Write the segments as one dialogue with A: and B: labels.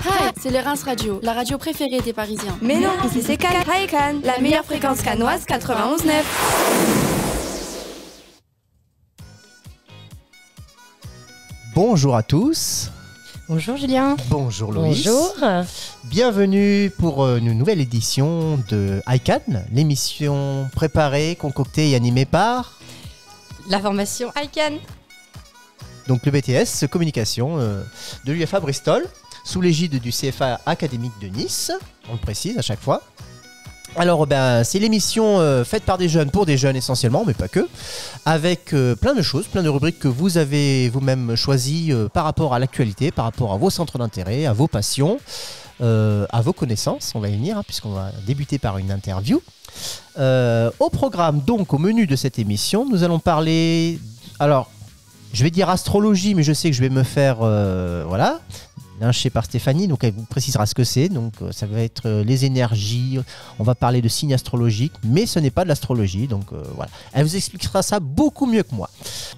A: Hi, c'est les Reims Radio, la radio préférée des Parisiens.
B: Mais non, ici c'est Cannes. Hi Cannes, la meilleure fréquence cannoise 91.9.
C: Bonjour à tous.
D: Bonjour Julien.
C: Bonjour Loïs.
D: Bonjour.
C: Bienvenue pour une nouvelle édition de iCannes, l'émission préparée, concoctée et animée par
B: La formation Hi Cannes.
C: donc le BTS Communication de l'UFA Bristol, sous l'égide du CFA académique de Nice, on le précise à chaque fois. Alors c'est l'émission faite par des jeunes, pour des jeunes essentiellement, mais pas que, avec plein de choses, plein de rubriques que vous avez vous-même choisies par rapport à l'actualité, par rapport à vos centres d'intérêt, à vos passions, à vos connaissances, on va y venir, puisqu'on va débuter par une interview. Au programme, donc au menu de cette émission, nous allons parler, alors je vais dire astrologie, mais je sais que je vais me faire, lyncher par Stéphanie, donc elle vous précisera ce que c'est. Donc ça va être les énergies, on va parler de signes astrologiques, mais ce n'est pas de l'astrologie, donc voilà. Elle vous expliquera ça beaucoup mieux que moi.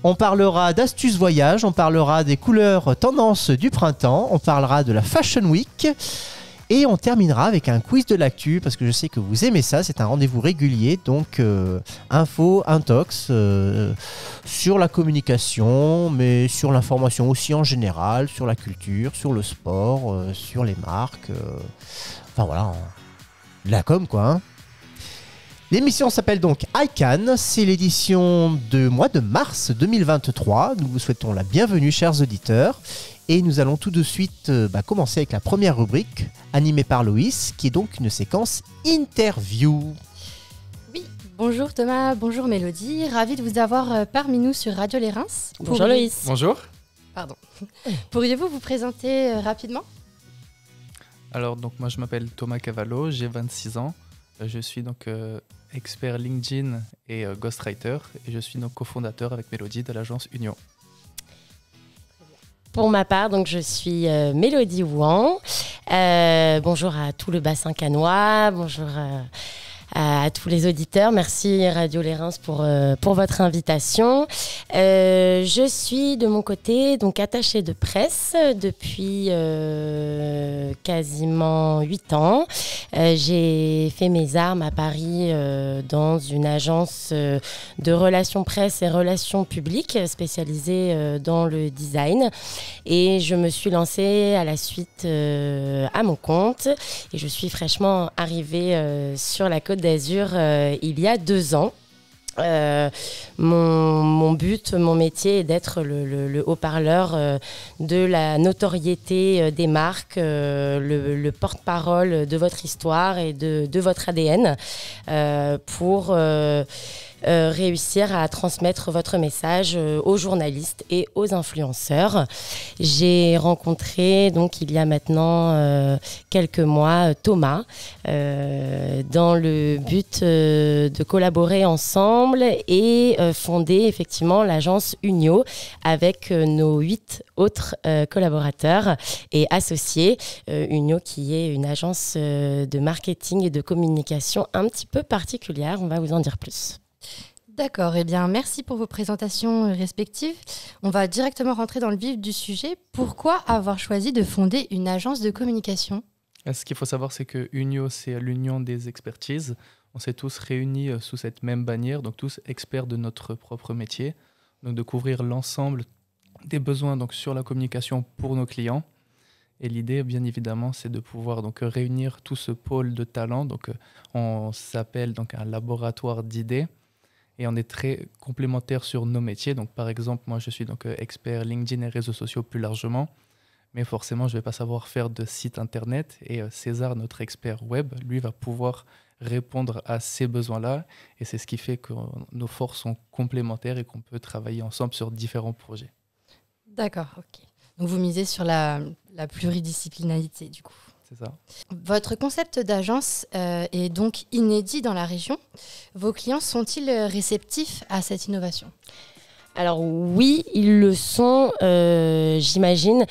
C: On parlera d'astuces voyage, on parlera des couleurs tendances du printemps, on parlera de la Fashion Week, et on terminera avec un quiz de l'actu, parce que je sais que vous aimez ça, c'est un rendez-vous régulier, donc info, intox, sur la communication, mais sur l'information aussi en général, sur la culture, sur le sport, sur les marques, enfin voilà, la com quoi. Hein. L'émission s'appelle donc iCannes, c'est l'édition de mois de mars 2023, nous vous souhaitons la bienvenue chers auditeurs. Et nous allons tout de suite commencer avec la première rubrique, animée par Loïs, qui est donc une séquence interview.
B: Oui, bonjour Thomas, bonjour Mélodie, ravi de vous avoir parmi nous sur Radio Les Reims.
D: Bonjour Loïs.
E: Bonjour.
B: Pardon. Pourriez-vous vous présenter rapidement ?
E: Alors donc moi je m'appelle Thomas Cavallo, j'ai 26 ans. Je suis donc expert LinkedIn et ghostwriter et je suis donc cofondateur avec Mélodie de l'agence Union.
D: Pour ma part, donc, je suis Mélodie Houan. Bonjour à tout le bassin cannois, bonjour à tous les auditeurs. Merci Radio Les Reims pour votre invitation. Je suis de mon côté donc attachée de presse depuis quasiment 8 ans. J'ai fait mes armes à Paris dans une agence de relations presse et relations publiques spécialisée dans le design. Et je me suis lancée à la suite à mon compte. Et je suis fraîchement arrivée sur la Côte d'Azur il y a 2 ans. Mon but, mon métier est d'être le haut-parleur de la notoriété des marques, le porte-parole de votre histoire et de votre ADN pour réussir à transmettre votre message aux journalistes et aux influenceurs. J'ai rencontré donc il y a maintenant quelques mois Thomas dans le but de collaborer ensemble et fonder effectivement l'agence Unio avec nos 8 autres collaborateurs et associés. Unio qui est une agence de marketing et de communication un petit peu particulière, on va vous en dire plus.
B: D'accord, eh bien merci pour vos présentations respectives. On va directement rentrer dans le vif du sujet. Pourquoi avoir choisi de fonder une agence de communication ?
E: Ce qu'il faut savoir, c'est que Unio, c'est l'union des expertises. On s'est tous réunis sous cette même bannière, donc tous experts de notre propre métier, donc de couvrir l'ensemble des besoins donc, sur la communication pour nos clients. Et l'idée, bien évidemment, c'est de pouvoir donc, réunir tout ce pôle de talents. Donc, on s'appelle donc, un laboratoire d'idées. Et on est très complémentaires sur nos métiers. Donc, par exemple, moi, je suis donc expert LinkedIn et réseaux sociaux plus largement. Mais forcément, je ne vais pas savoir faire de site internet. Et César, notre expert web, lui, va pouvoir répondre à ces besoins-là. Et c'est ce qui fait que nos forces sont complémentaires et qu'on peut travailler ensemble sur différents projets.
B: D'accord, ok. Donc, vous misez sur la pluridisciplinarité, du coup.
E: C'est ça.
B: Votre concept d'agence est donc inédit dans la région. Vos clients sont-ils réceptifs à cette innovation ?
D: Alors oui, ils le sont, j'imagine,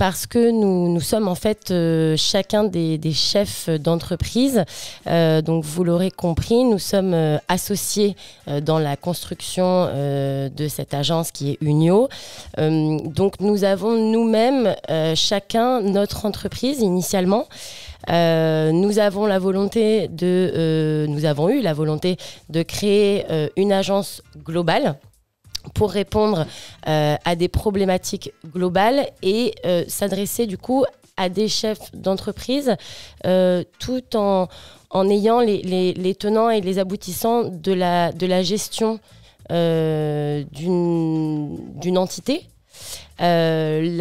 D: parce que nous sommes en fait chacun des chefs d'entreprise. Donc vous l'aurez compris, nous sommes associés dans la construction de cette agence qui est Unio. Donc nous avons nous-mêmes chacun notre entreprise initialement. Nous avons eu la volonté de créer une agence globale pour répondre à des problématiques globales et s'adresser du coup à des chefs d'entreprise tout en ayant les tenants et les aboutissants de la gestion d'une entité. Les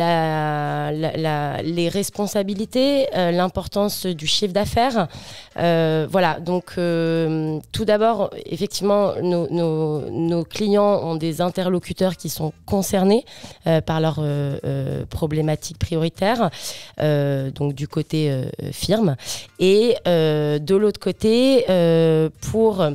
D: responsabilités, l'importance du chiffre d'affaires. Voilà, donc tout d'abord, effectivement, nos clients ont des interlocuteurs qui sont concernés par leurs problématiques prioritaires, donc du côté firme. Et de l'autre côté, pour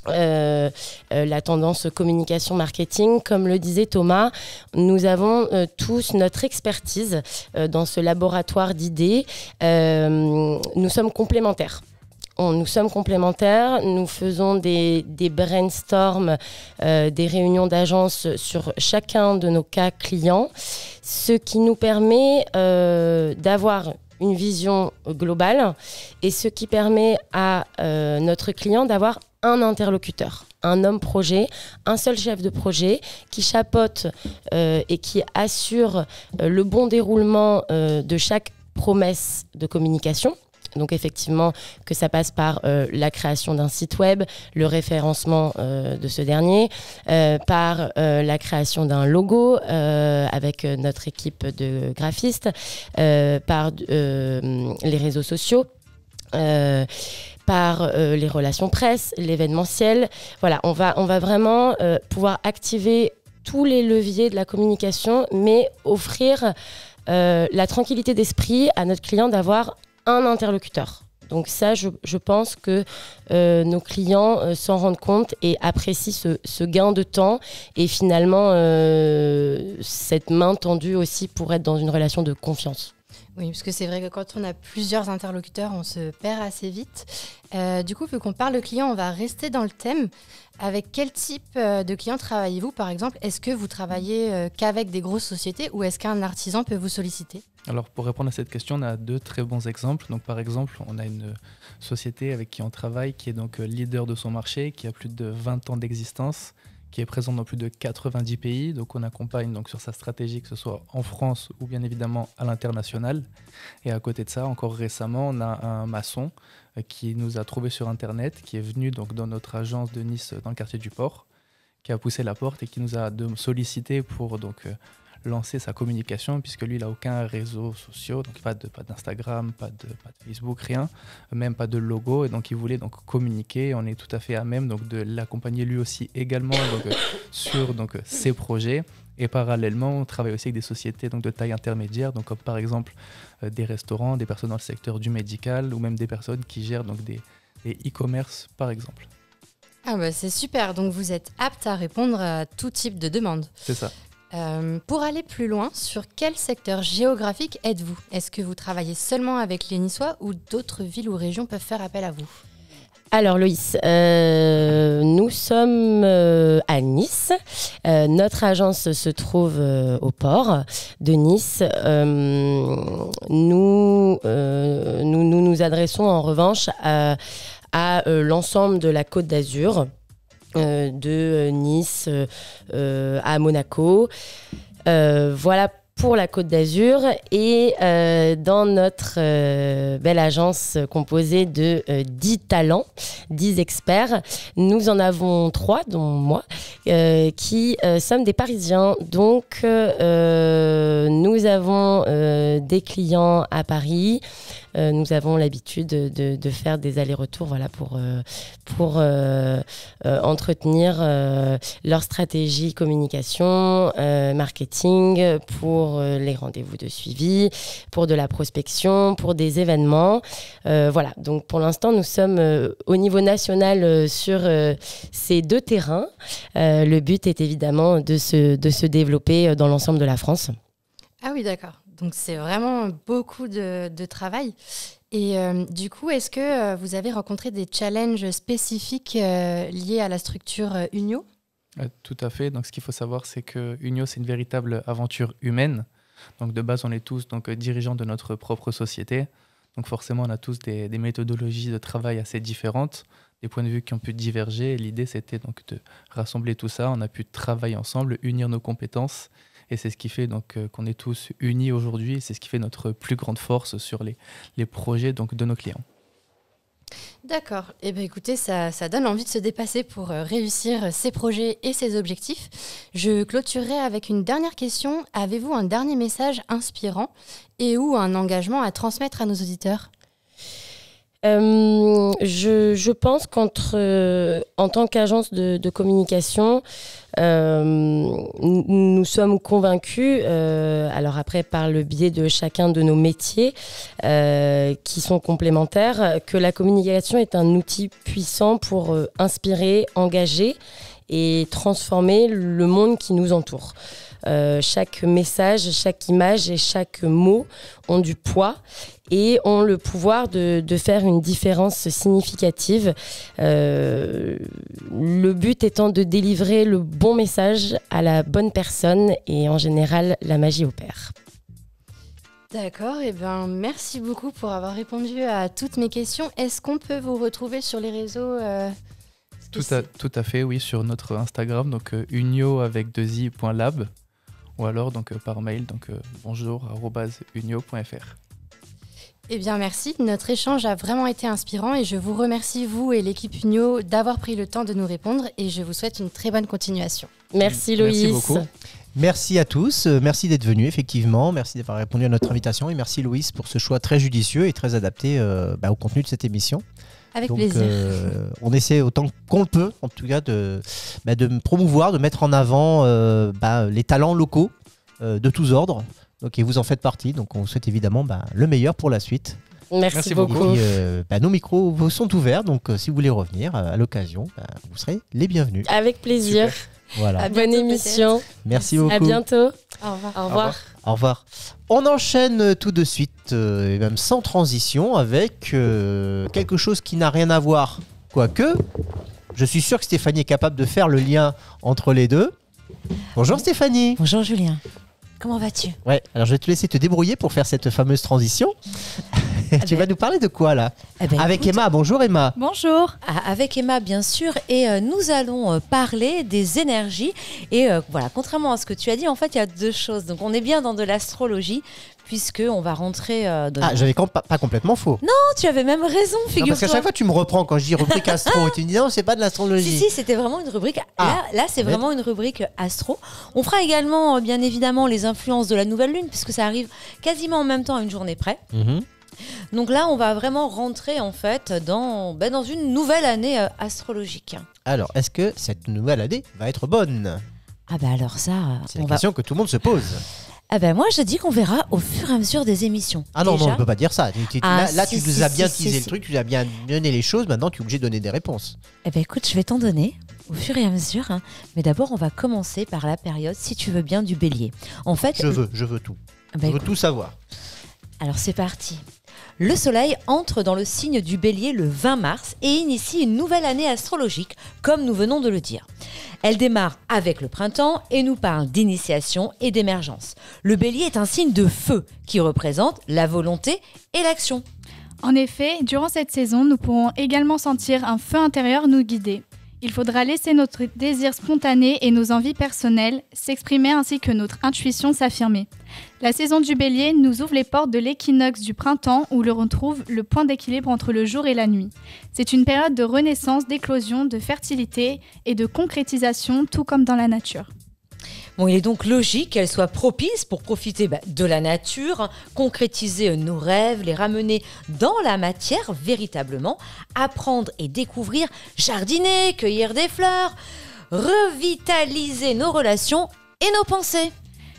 D: la tendance communication marketing, comme le disait Thomas, nous avons tous notre expertise dans ce laboratoire d'idées. Nous sommes complémentaires. Nous sommes complémentaires, nous faisons des brainstorms, des réunions d'agence sur chacun de nos cas clients, ce qui nous permet d'avoir une vision globale et ce qui permet à notre client d'avoir un interlocuteur, un homme projet, un seul chef de projet qui chapeaute et qui assure le bon déroulement de chaque promesse de communication. Donc effectivement, que ça passe par la création d'un site web, le référencement de ce dernier, par la création d'un logo avec notre équipe de graphistes, par les réseaux sociaux. Par les relations presse, l'événementiel. Voilà, on va vraiment pouvoir activer tous les leviers de la communication, mais offrir la tranquillité d'esprit à notre client d'avoir un interlocuteur. Donc ça, je pense que nos clients s'en rendent compte et apprécient ce gain de temps et finalement cette main tendue aussi pour être dans une relation de confiance.
B: Oui, parce que c'est vrai que quand on a plusieurs interlocuteurs, on se perd assez vite. Du coup, vu qu'on parle de clients, on va rester dans le thème. Avec quel type de clients travaillez-vous, par exemple ? Est-ce que vous travaillez qu'avec des grosses sociétés ou est-ce qu'un artisan peut vous solliciter ?
E: Alors, pour répondre à cette question, on a deux très bons exemples. Donc, par exemple, on a une société avec qui on travaille qui est donc leader de son marché, qui a plus de 20 ans d'existence, qui est présente dans plus de 90 pays. Donc, on accompagne donc, sur sa stratégie, que ce soit en France ou bien évidemment à l'international. Et à côté de ça, encore récemment, on a un maçon qui nous a trouvé sur Internet, qui est venu donc, dans notre agence de Nice, dans le quartier du Port, qui a poussé la porte et qui nous a sollicité pour donc, lancer sa communication, puisque lui, il n'a aucun réseau social, donc pas d'Instagram, pas de Facebook, rien, même pas de logo. Et donc, il voulait donc communiquer. On est tout à fait à même donc, de l'accompagner lui aussi également donc, sur donc, ses projets. Et parallèlement, on travaille aussi avec des sociétés donc, de taille intermédiaire, donc, comme par exemple des restaurants, des personnes dans le secteur du médical ou même des personnes qui gèrent donc, des e-commerce, par exemple.
B: Ah bah c'est super, donc vous êtes apte à répondre à tout type de demande.
E: C'est ça.
B: Pour aller plus loin, sur quel secteur géographique êtes-vous ? Est-ce que vous travaillez seulement avec les Niçois ou d'autres villes ou régions peuvent faire appel à vous ?
D: Alors Loïs, nous sommes à Nice. Notre agence se trouve au port de Nice. Nous nous adressons en revanche à l'ensemble de la Côte d'Azur, de Nice à Monaco. Voilà pour la Côte d'Azur et dans notre belle agence composée de 10 talents, 10 experts, nous en avons 3, dont moi, qui sommes des Parisiens. Donc, nous avons des clients à Paris. Nous avons l'habitude de faire des allers-retours voilà, pour entretenir leur stratégie communication, marketing, pour les rendez-vous de suivi, pour de la prospection, pour des événements. Voilà, donc pour l'instant, nous sommes au niveau national sur ces 2 terrains. Le but est évidemment de se développer dans l'ensemble de la France.
B: Ah oui, d'accord. Donc c'est vraiment beaucoup de travail. Et du coup, est-ce que vous avez rencontré des challenges spécifiques liés à la structure Unio ?
E: Tout à fait. Donc, ce qu'il faut savoir, c'est que Unio, c'est une véritable aventure humaine. Donc, de base, on est tous dirigeants de notre propre société. Donc, forcément, on a tous des méthodologies de travail assez différentes, des points de vue qui ont pu diverger. Et l'idée, c'était donc de rassembler tout ça. On a pu travailler ensemble, unir nos compétences. Et c'est ce qui fait qu'on est tous unis aujourd'hui. C'est ce qui fait notre plus grande force sur les projets de nos clients.
B: D'accord. Eh bien, écoutez, ça donne envie de se dépasser pour réussir ses projets et ses objectifs. Je clôturerai avec une dernière question. Avez-vous un dernier message inspirant et ou un engagement à transmettre à nos auditeurs ?
D: Je pense qu'en tant qu'agence de communication, nous sommes convaincus, alors après par le biais de chacun de nos métiers qui sont complémentaires, que la communication est un outil puissant pour inspirer, engager et transformer le monde qui nous entoure. Chaque message, chaque image et chaque mot ont du poids et ont le pouvoir de faire une différence significative. Le but étant de délivrer le bon message à la bonne personne et en général, la magie opère.
B: D'accord, et ben merci beaucoup pour avoir répondu à toutes mes questions. Est-ce qu'on peut vous retrouver sur les réseaux
E: Tout à fait, oui, sur notre Instagram, unio avec 2i.lab. Ou alors par mail, bonjour@unio.fr.
B: Eh bien, merci. Notre échange a vraiment été inspirant et je vous remercie, vous et l'équipe Unio, d'avoir pris le temps de nous répondre et je vous souhaite une très bonne continuation.
D: Merci Loïs.
E: Merci beaucoup.
C: Merci à tous, merci d'être venus effectivement, merci d'avoir répondu à notre invitation et merci Loïs pour ce choix très judicieux et très adapté au contenu de cette émission.
B: Avec plaisir.
C: On essaie autant qu'on le peut, en tout cas, de promouvoir, de mettre en avant les talents locaux de tous ordres. Donc, et vous en faites partie. Donc, on vous souhaite évidemment le meilleur pour la suite.
D: Merci beaucoup.
C: Et puis, nos micros sont ouverts. Donc, si vous voulez revenir à l'occasion, vous serez les bienvenus.
D: Avec plaisir.
E: Super.
C: Voilà.
D: Bonne émission.
C: Merci beaucoup.
D: À bientôt.
B: Au revoir.
D: Au revoir.
C: Au revoir. On enchaîne tout de suite, et même sans transition, avec quelque chose qui n'a rien à voir. Quoique, je suis sûr que Stéphanie est capable de faire le lien entre les deux. Bonjour Stéphanie.
F: Bonjour Julien. Comment vas-tu ?
C: Ouais, alors je vais te laisser te débrouiller pour faire cette fameuse transition. Tu vas nous parler de quoi là ? Avec écoute, Emma. Bonjour Emma.
F: Bonjour. Avec Emma bien sûr et nous allons parler des énergies et voilà, contrairement à ce que tu as dit, en fait il y a deux choses. Donc on est bien dans de l'astrologie puisqu'on va rentrer dans...
C: Ah, j'avais pas complètement faux.
F: Non, tu avais même raison, figure-toi.
C: Parce qu'à chaque fois tu me reprends quand je dis rubrique astro et tu me dis non, c'est pas de l'astrologie.
F: Si, c'était vraiment une rubrique. Là c'est vraiment une rubrique astro. On fera également bien évidemment les influences de la nouvelle lune puisque ça arrive quasiment en même temps à une journée près. Donc là, on va vraiment rentrer en fait dans une nouvelle année astrologique.
C: Alors, est-ce que cette nouvelle année va être bonne ?
F: Ah bah alors ça...
C: C'est la question que tout le monde se pose.
F: Ah ben moi, je dis qu'on verra au fur et à mesure des émissions.
C: Ah non,
F: déjà.
C: non, on ne peut pas dire ça. Là, tu nous as bien teasé le
F: si.
C: truc, tu nous as bien donné les choses, maintenant tu es obligé de donner des réponses.
F: Eh ben écoute, je vais t'en donner au fur et à mesure. Mais d'abord, on va commencer par la période, si tu veux bien, du bélier. En fait...
C: Je veux tout.
F: Ben
C: Je veux tout savoir.
F: Alors c'est parti. Le soleil entre dans le signe du bélier le 20 mars et initie une nouvelle année astrologique, comme nous venons de le dire. Elle démarre avec le printemps et nous parle d'initiation et d'émergence. Le bélier est un signe de feu qui représente la volonté et l'action.
G: En effet, durant cette saison, nous pourrons également sentir un feu intérieur nous guider. Il faudra laisser notre désir spontané et nos envies personnelles s'exprimer ainsi que notre intuition s'affirmer. La saison du bélier nous ouvre les portes de l'équinoxe du printemps où l'on retrouve le point d'équilibre entre le jour et la nuit. C'est une période de renaissance, d'éclosion, de fertilité et de concrétisation, tout comme dans la nature.
F: Bon, il est donc logique qu'elle soit propice pour profiter de la nature, concrétiser nos rêves, les ramener dans la matière véritablement, apprendre et découvrir, jardiner, cueillir des fleurs, revitaliser nos relations et nos pensées.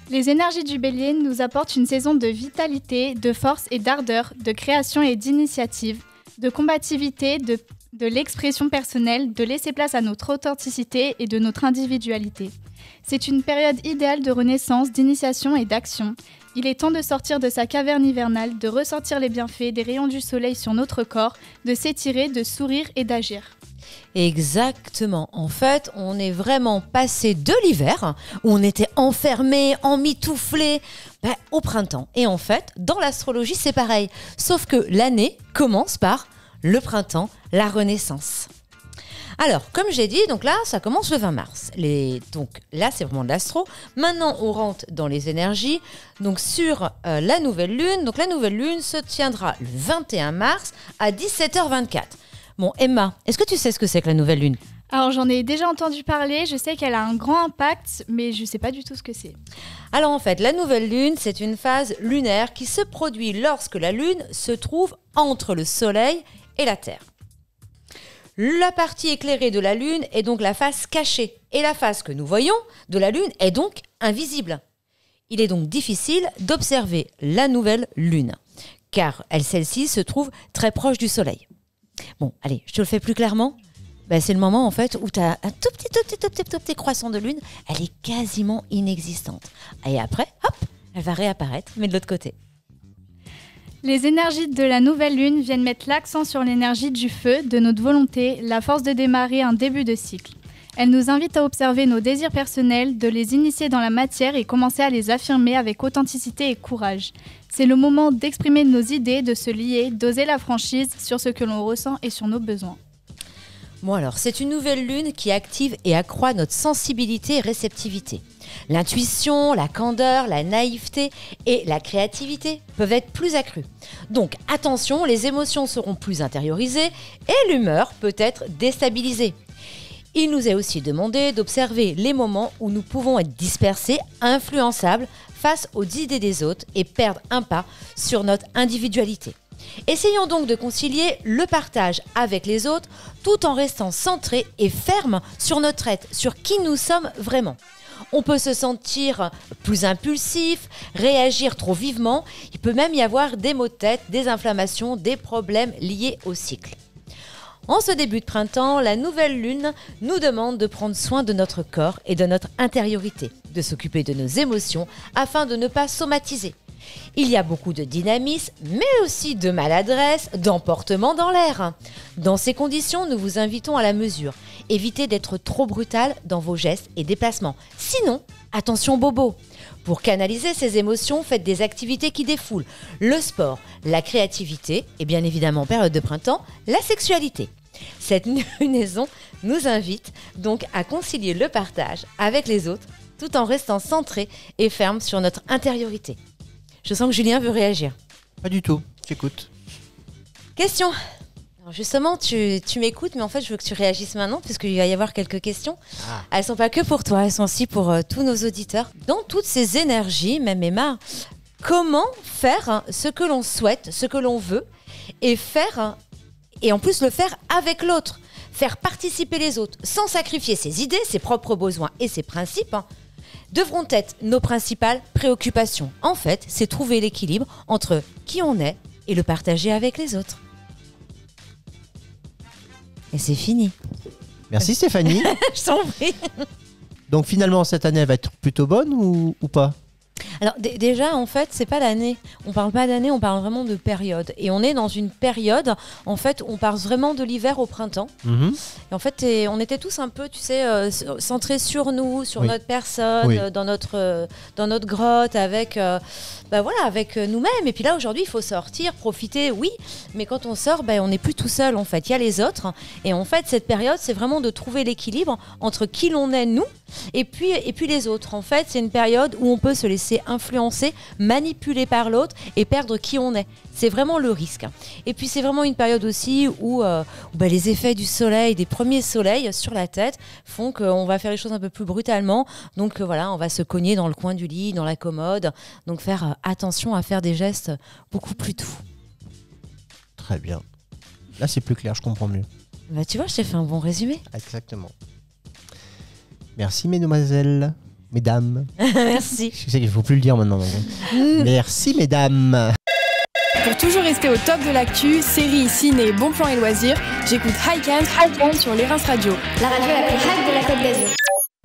G: Les énergies du bélier nous apportent une saison de vitalité, de force et d'ardeur, de création et d'initiative, de combativité, de l'expression personnelle, de laisser place à notre authenticité et de notre individualité. C'est une période idéale de renaissance, d'initiation et d'action. Il est temps de sortir de sa caverne hivernale, de ressentir les bienfaits des rayons du soleil sur notre corps, de s'étirer, de sourire et d'agir.
F: Exactement. En fait, on est vraiment passé de l'hiver, où on était enfermé, emmitouflé, au printemps. Et en fait, dans l'astrologie, c'est pareil. Sauf que l'année commence par le printemps, la renaissance. Alors, comme j'ai dit, donc là, ça commence le 20 mars. Donc là, c'est vraiment de l'astro. Maintenant, on rentre dans les énergies. Donc sur la nouvelle lune. Donc la nouvelle lune se tiendra le 21 mars à 17h24. Bon, Emma, est-ce que tu sais ce que c'est que la nouvelle lune ?
G: Alors j'en ai déjà entendu parler, je sais qu'elle a un grand impact, mais je ne sais pas du tout ce que c'est.
F: Alors en fait, la nouvelle lune, c'est une phase lunaire qui se produit lorsque la lune se trouve entre le soleil et la Terre. La partie éclairée de la lune est donc la face cachée et la face que nous voyons de la lune est donc invisible. Il est donc difficile d'observer la nouvelle lune car celle-ci se trouve très proche du soleil. Bon, allez, je te le fais plus clairement. C'est le moment en fait où tu as un tout petit croissant de lune, elle est quasiment inexistante. Et après, hop, elle va réapparaître, mais de l'autre côté.
G: Les énergies de la nouvelle lune viennent mettre l'accent sur l'énergie du feu, de notre volonté, la force de démarrer un début de cycle. Elle nous invite à observer nos désirs personnels, de les initier dans la matière et commencer à les affirmer avec authenticité et courage. C'est le moment d'exprimer nos idées, de se lier, d'oser la franchise sur ce que l'on ressent et sur nos besoins.
F: Bon alors, c'est une nouvelle lune qui active et accroît notre sensibilité et réceptivité. L'intuition, la candeur, la naïveté et la créativité peuvent être plus accrues. Donc attention, les émotions seront plus intériorisées et l'humeur peut être déstabilisée. Il nous est aussi demandé d'observer les moments où nous pouvons être dispersés, influençables face aux idées des autres et perdre un pas sur notre individualité. Essayons donc de concilier le partage avec les autres tout en restant centrés et fermes sur notre être, sur qui nous sommes vraiment. On peut se sentir plus impulsif, réagir trop vivement. Il peut même y avoir des maux de tête, des inflammations, des problèmes liés au cycle. En ce début de printemps, la nouvelle lune nous demande de prendre soin de notre corps et de notre intériorité, de s'occuper de nos émotions afin de ne pas somatiser. Il y a beaucoup de dynamisme, mais aussi de maladresse, d'emportement dans l'air. Dans ces conditions, nous vous invitons à la mesure. Évitez d'être trop brutal dans vos gestes et déplacements. Sinon, attention bobo. Pour canaliser ces émotions, faites des activités qui défoulent. Le sport, la créativité et bien évidemment, période de printemps, la sexualité. Cette lunaison nous invite donc à concilier le partage avec les autres tout en restant centré et ferme sur notre intériorité. Je sens que Julien veut réagir.
C: Pas du tout, j'écoute.
F: Question. Alors justement, tu m'écoutes, mais en fait, je veux que tu réagisses maintenant, puisqu'il va y avoir quelques questions. Elles ne sont pas que pour toi, elles sont aussi pour tous nos auditeurs. Dans toutes ces énergies, même Emma, comment faire ce que l'on souhaite, ce que l'on veut, et en plus le faire avec l'autre, faire participer les autres, sans sacrifier ses idées, ses propres besoins et ses principes, devront être nos principales préoccupations. En fait, c'est trouver l'équilibre entre qui on est et le partager avec les autres. Et c'est fini.
C: Merci Stéphanie.
F: Je t'en prie.
C: Donc finalement, cette année, elle va être plutôt bonne ou pas ?
F: Alors déjà, en fait, c'est pas l'année. On parle pas d'année, on parle vraiment de période. Et on est dans une période, en fait, où on passe vraiment de l'hiver au printemps. Et en fait, on était tous un peu, tu sais, centrés sur nous, sur notre personne, dans notre grotte, avec nous-mêmes. Et puis là, aujourd'hui, il faut sortir, profiter, oui. Mais quand on sort, on n'est plus tout seul, en fait. Il y a les autres. Et en fait, cette période, c'est vraiment de trouver l'équilibre entre qui l'on est, nous, et puis les autres. En fait, c'est une période où on peut se laisser influencer, manipuler par l'autre et perdre qui on est. C'est vraiment le risque. Et puis c'est vraiment une période aussi où les effets du soleil, des premiers soleils sur la tête font qu'on va faire les choses un peu plus brutalement. Donc on va se cogner dans le coin du lit, dans la commode. Donc faire attention à faire des gestes beaucoup plus doux.
C: Très bien. Là c'est plus clair, je comprends mieux.
F: Tu vois, je t'ai fait un bon résumé.
C: Exactement. Merci mesdemoiselles. Mesdames.
F: Merci.
C: Je sais qu'il ne faut plus le dire maintenant. Merci mesdames.
A: Pour toujours rester au top de l'actu, séries, ciné, bons plans et loisirs, j'écoute High Can sur les Reims Radio.
H: La radio la plus hype de la Côte d'Azur.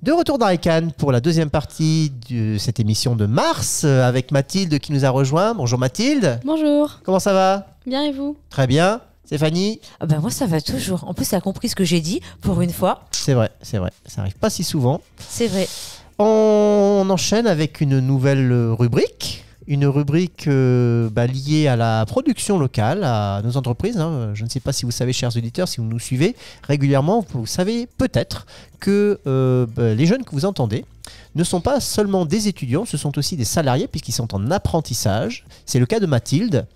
C: De retour dans Cannes pour la deuxième partie de cette émission de mars avec Mathilde qui nous a rejoint. Bonjour Mathilde.
H: Bonjour.
C: Comment ça va?
H: Bien et vous?
C: Très bien. Stéphanie?
F: Moi, ça va toujours. En plus, ça a compris ce que j'ai dit pour une fois.
C: C'est vrai. Ça arrive pas si souvent.
F: C'est vrai.
C: On enchaîne avec une nouvelle rubrique. Une rubrique liée à la production locale, à nos entreprises. Je ne sais pas si vous savez, chers auditeurs, si vous nous suivez régulièrement, vous savez peut-être que les jeunes que vous entendez ne sont pas seulement des étudiants, ce sont aussi des salariés puisqu'ils sont en apprentissage. C'est le cas de Mathilde.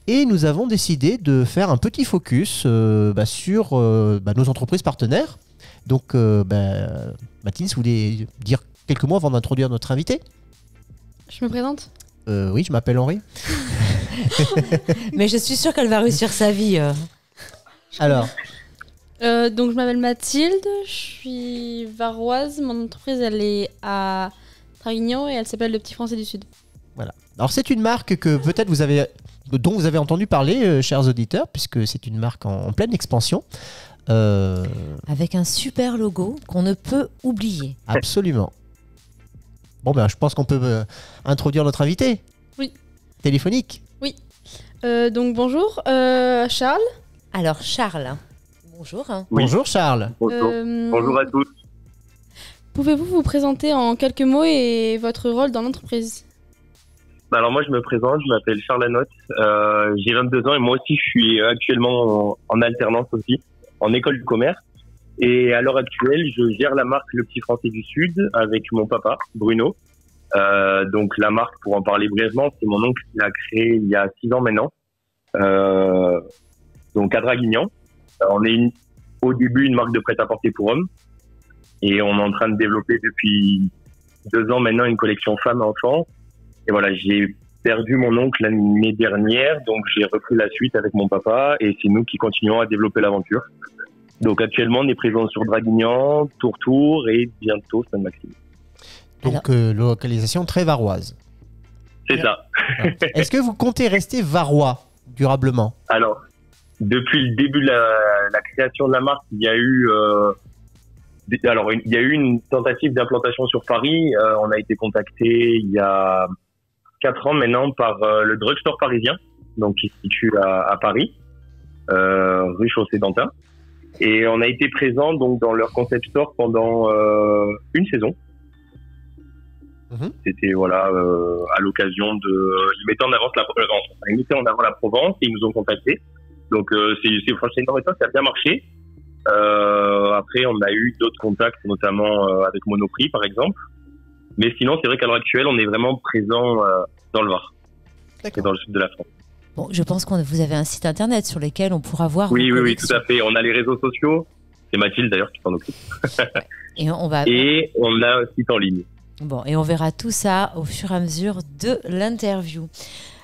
C: Et nous avons décidé de faire un petit focus sur nos entreprises partenaires. Donc, Mathilde, vous voulez dire quelques mots avant d'introduire notre invité?
H: Je me présente?
C: Oui, je m'appelle Henri.
F: Mais je suis sûre qu'elle va réussir sa vie.
C: Alors,
H: Donc je m'appelle Mathilde, je suis varoise. Mon entreprise elle est à Draguignan et elle s'appelle Le Petit Français du Sud.
C: voilà. Alors, c'est une marque que peut-être dont vous avez entendu parler, chers auditeurs, puisque c'est une marque en pleine expansion.
F: Avec un super logo qu'on ne peut oublier.
C: Absolument. Bon, je pense qu'on peut introduire notre invité.
H: Oui.
C: Téléphonique.
H: Donc bonjour, Charles.
F: Alors, Charles, bonjour.
I: Oui.
C: Bonjour Charles.
I: Bonjour. Bonjour à tous.
H: Pouvez-vous vous présenter en quelques mots et votre rôle dans l'entreprise?
I: Alors moi je me présente, je m'appelle Charles Lanotte, j'ai 22 ans et moi aussi je suis actuellement en alternance aussi, en école de commerce. Et à l'heure actuelle, je gère la marque Le Petit Français du Sud avec mon papa, Bruno. Donc la marque, pour en parler brièvement, c'est mon oncle qui l'a créée il y a 6 ans maintenant. Donc à Draguignan. On est au début une marque de prêt-à-porter pour hommes. Et on est en train de développer depuis 2 ans maintenant une collection femmes-enfants. Et voilà, j'ai perdu mon oncle l'année dernière, donc j'ai repris la suite avec mon papa et c'est nous qui continuons à développer l'aventure. Donc actuellement, on est présent sur Draguignan, Tourtour et bientôt Saint-Maxime.
C: Donc, localisation très varoise.
I: C'est ça.
C: Est-ce que vous comptez rester varois durablement?
I: Alors, depuis le début de la création de la marque, il y a eu une tentative d'implantation sur Paris. On a été contacté il y a 4 ans maintenant par le drugstore parisien, donc qui se situe à Paris, rue Chaussée-d'Antin. Et on a été présent donc dans leur concept store pendant une saison. C'était à l'occasion de, ils mettaient en avant la Provence et ils nous ont contactés. Donc c'est franchement ça a bien marché. Après on a eu d'autres contacts, notamment avec Monoprix par exemple. Mais sinon c'est vrai qu'à l'heure actuelle on est vraiment présent dans le Var et dans le sud de la France.
F: Bon, je pense que vous avez un site internet sur lequel on pourra voir.
I: Oui, tout à fait. On a les réseaux sociaux. C'est Mathilde d'ailleurs qui s'en occupe.
F: Et on a
I: un site en ligne.
F: Bon, et on verra tout ça au fur et à mesure de l'interview.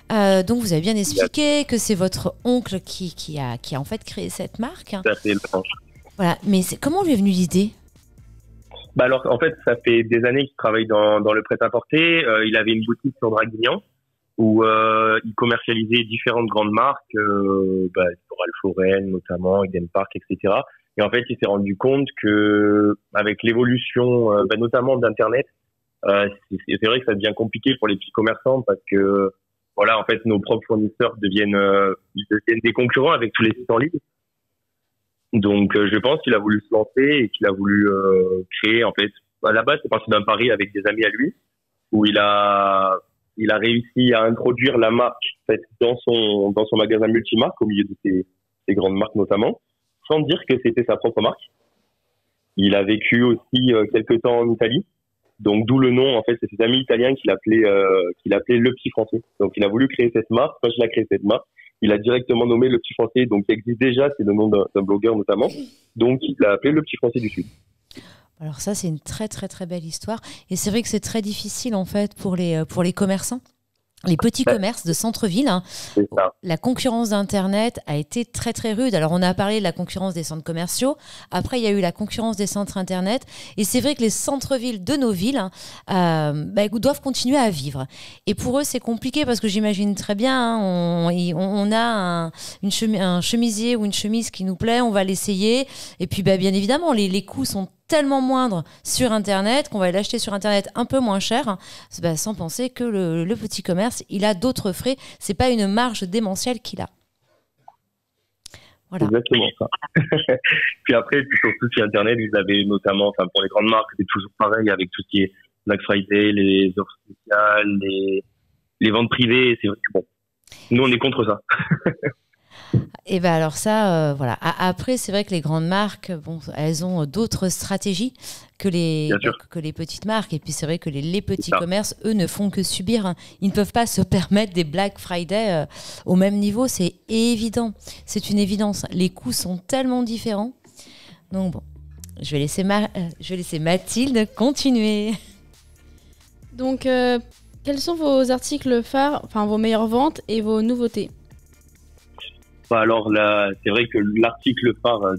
F: Donc vous avez bien expliqué que c'est votre oncle qui a en fait créé cette marque.
I: Tout à fait.
F: Voilà, mais comment lui est venue l'idée?
I: Alors en fait, ça fait des années qu'il travaille dans le prêt-à-porter. Il avait une boutique sur Draguignan où il commercialisait différentes grandes marques, Ralph Lauren notamment, Eden Park, etc. Et en fait, il s'est rendu compte que avec l'évolution, notamment d'Internet, c'est vrai que ça devient compliqué pour les petits commerçants parce que voilà, en fait, nos propres fournisseurs deviennent des concurrents avec tous les sites en ligne. Donc, je pense qu'il a voulu se lancer et qu'il a voulu créer, en fait, à la base, c'est parti d'un pari avec des amis à lui où il a réussi à introduire la marque en fait, dans son magasin multimarque au milieu de ses grandes marques notamment, sans dire que c'était sa propre marque. Il a vécu aussi quelques temps en Italie, donc d'où le nom en fait, c'est ses amis italiens qui l'appelaient Le Petit Français. Donc il a voulu créer cette marque. Quand il a créé cette marque, il a directement nommé Le Petit Français, donc qui existe déjà, c'est le nom d'un blogueur notamment. Donc il l'a appelé Le Petit Français du Sud.
F: Alors ça, c'est une très très très belle histoire. Et c'est vrai que c'est très difficile en fait pour les commerçants. Les petits commerces de centre-ville, la concurrence d'Internet a été très très rude. Alors on a parlé de la concurrence des centres commerciaux, après il y a eu la concurrence des centres Internet, et c'est vrai que les centres-villes de nos villes doivent continuer à vivre. Et pour eux c'est compliqué parce que j'imagine très bien, on a un chemisier ou une chemise qui nous plaît, on va l'essayer, et puis bien évidemment les coûts sont tellement moindre sur Internet qu'on va l'acheter sur Internet un peu moins cher, sans penser que le petit commerce, il a d'autres frais. C'est pas une marge démentielle qu'il a. Voilà.
I: Exactement ça. Puis après, surtout sur Internet, vous avez notamment, pour les grandes marques, c'est toujours pareil avec tout ce qui est Black Friday, les offres spéciales, les ventes privées. C'est vrai que bon, nous on est contre ça.
F: Et ben alors ça, voilà. Après, c'est vrai que les grandes marques, bon, elles ont d'autres stratégies que les petites marques. Et puis c'est vrai que les petits commerces, eux, ne font que subir. Hein. Ils ne peuvent pas se permettre des Black Friday au même niveau. C'est évident. C'est une évidence. Les coûts sont tellement différents. Donc bon, je vais laisser Mathilde continuer.
H: Donc, quels sont vos articles phares, vos meilleures ventes et vos nouveautés?
I: Alors là, c'est vrai que l'article phare,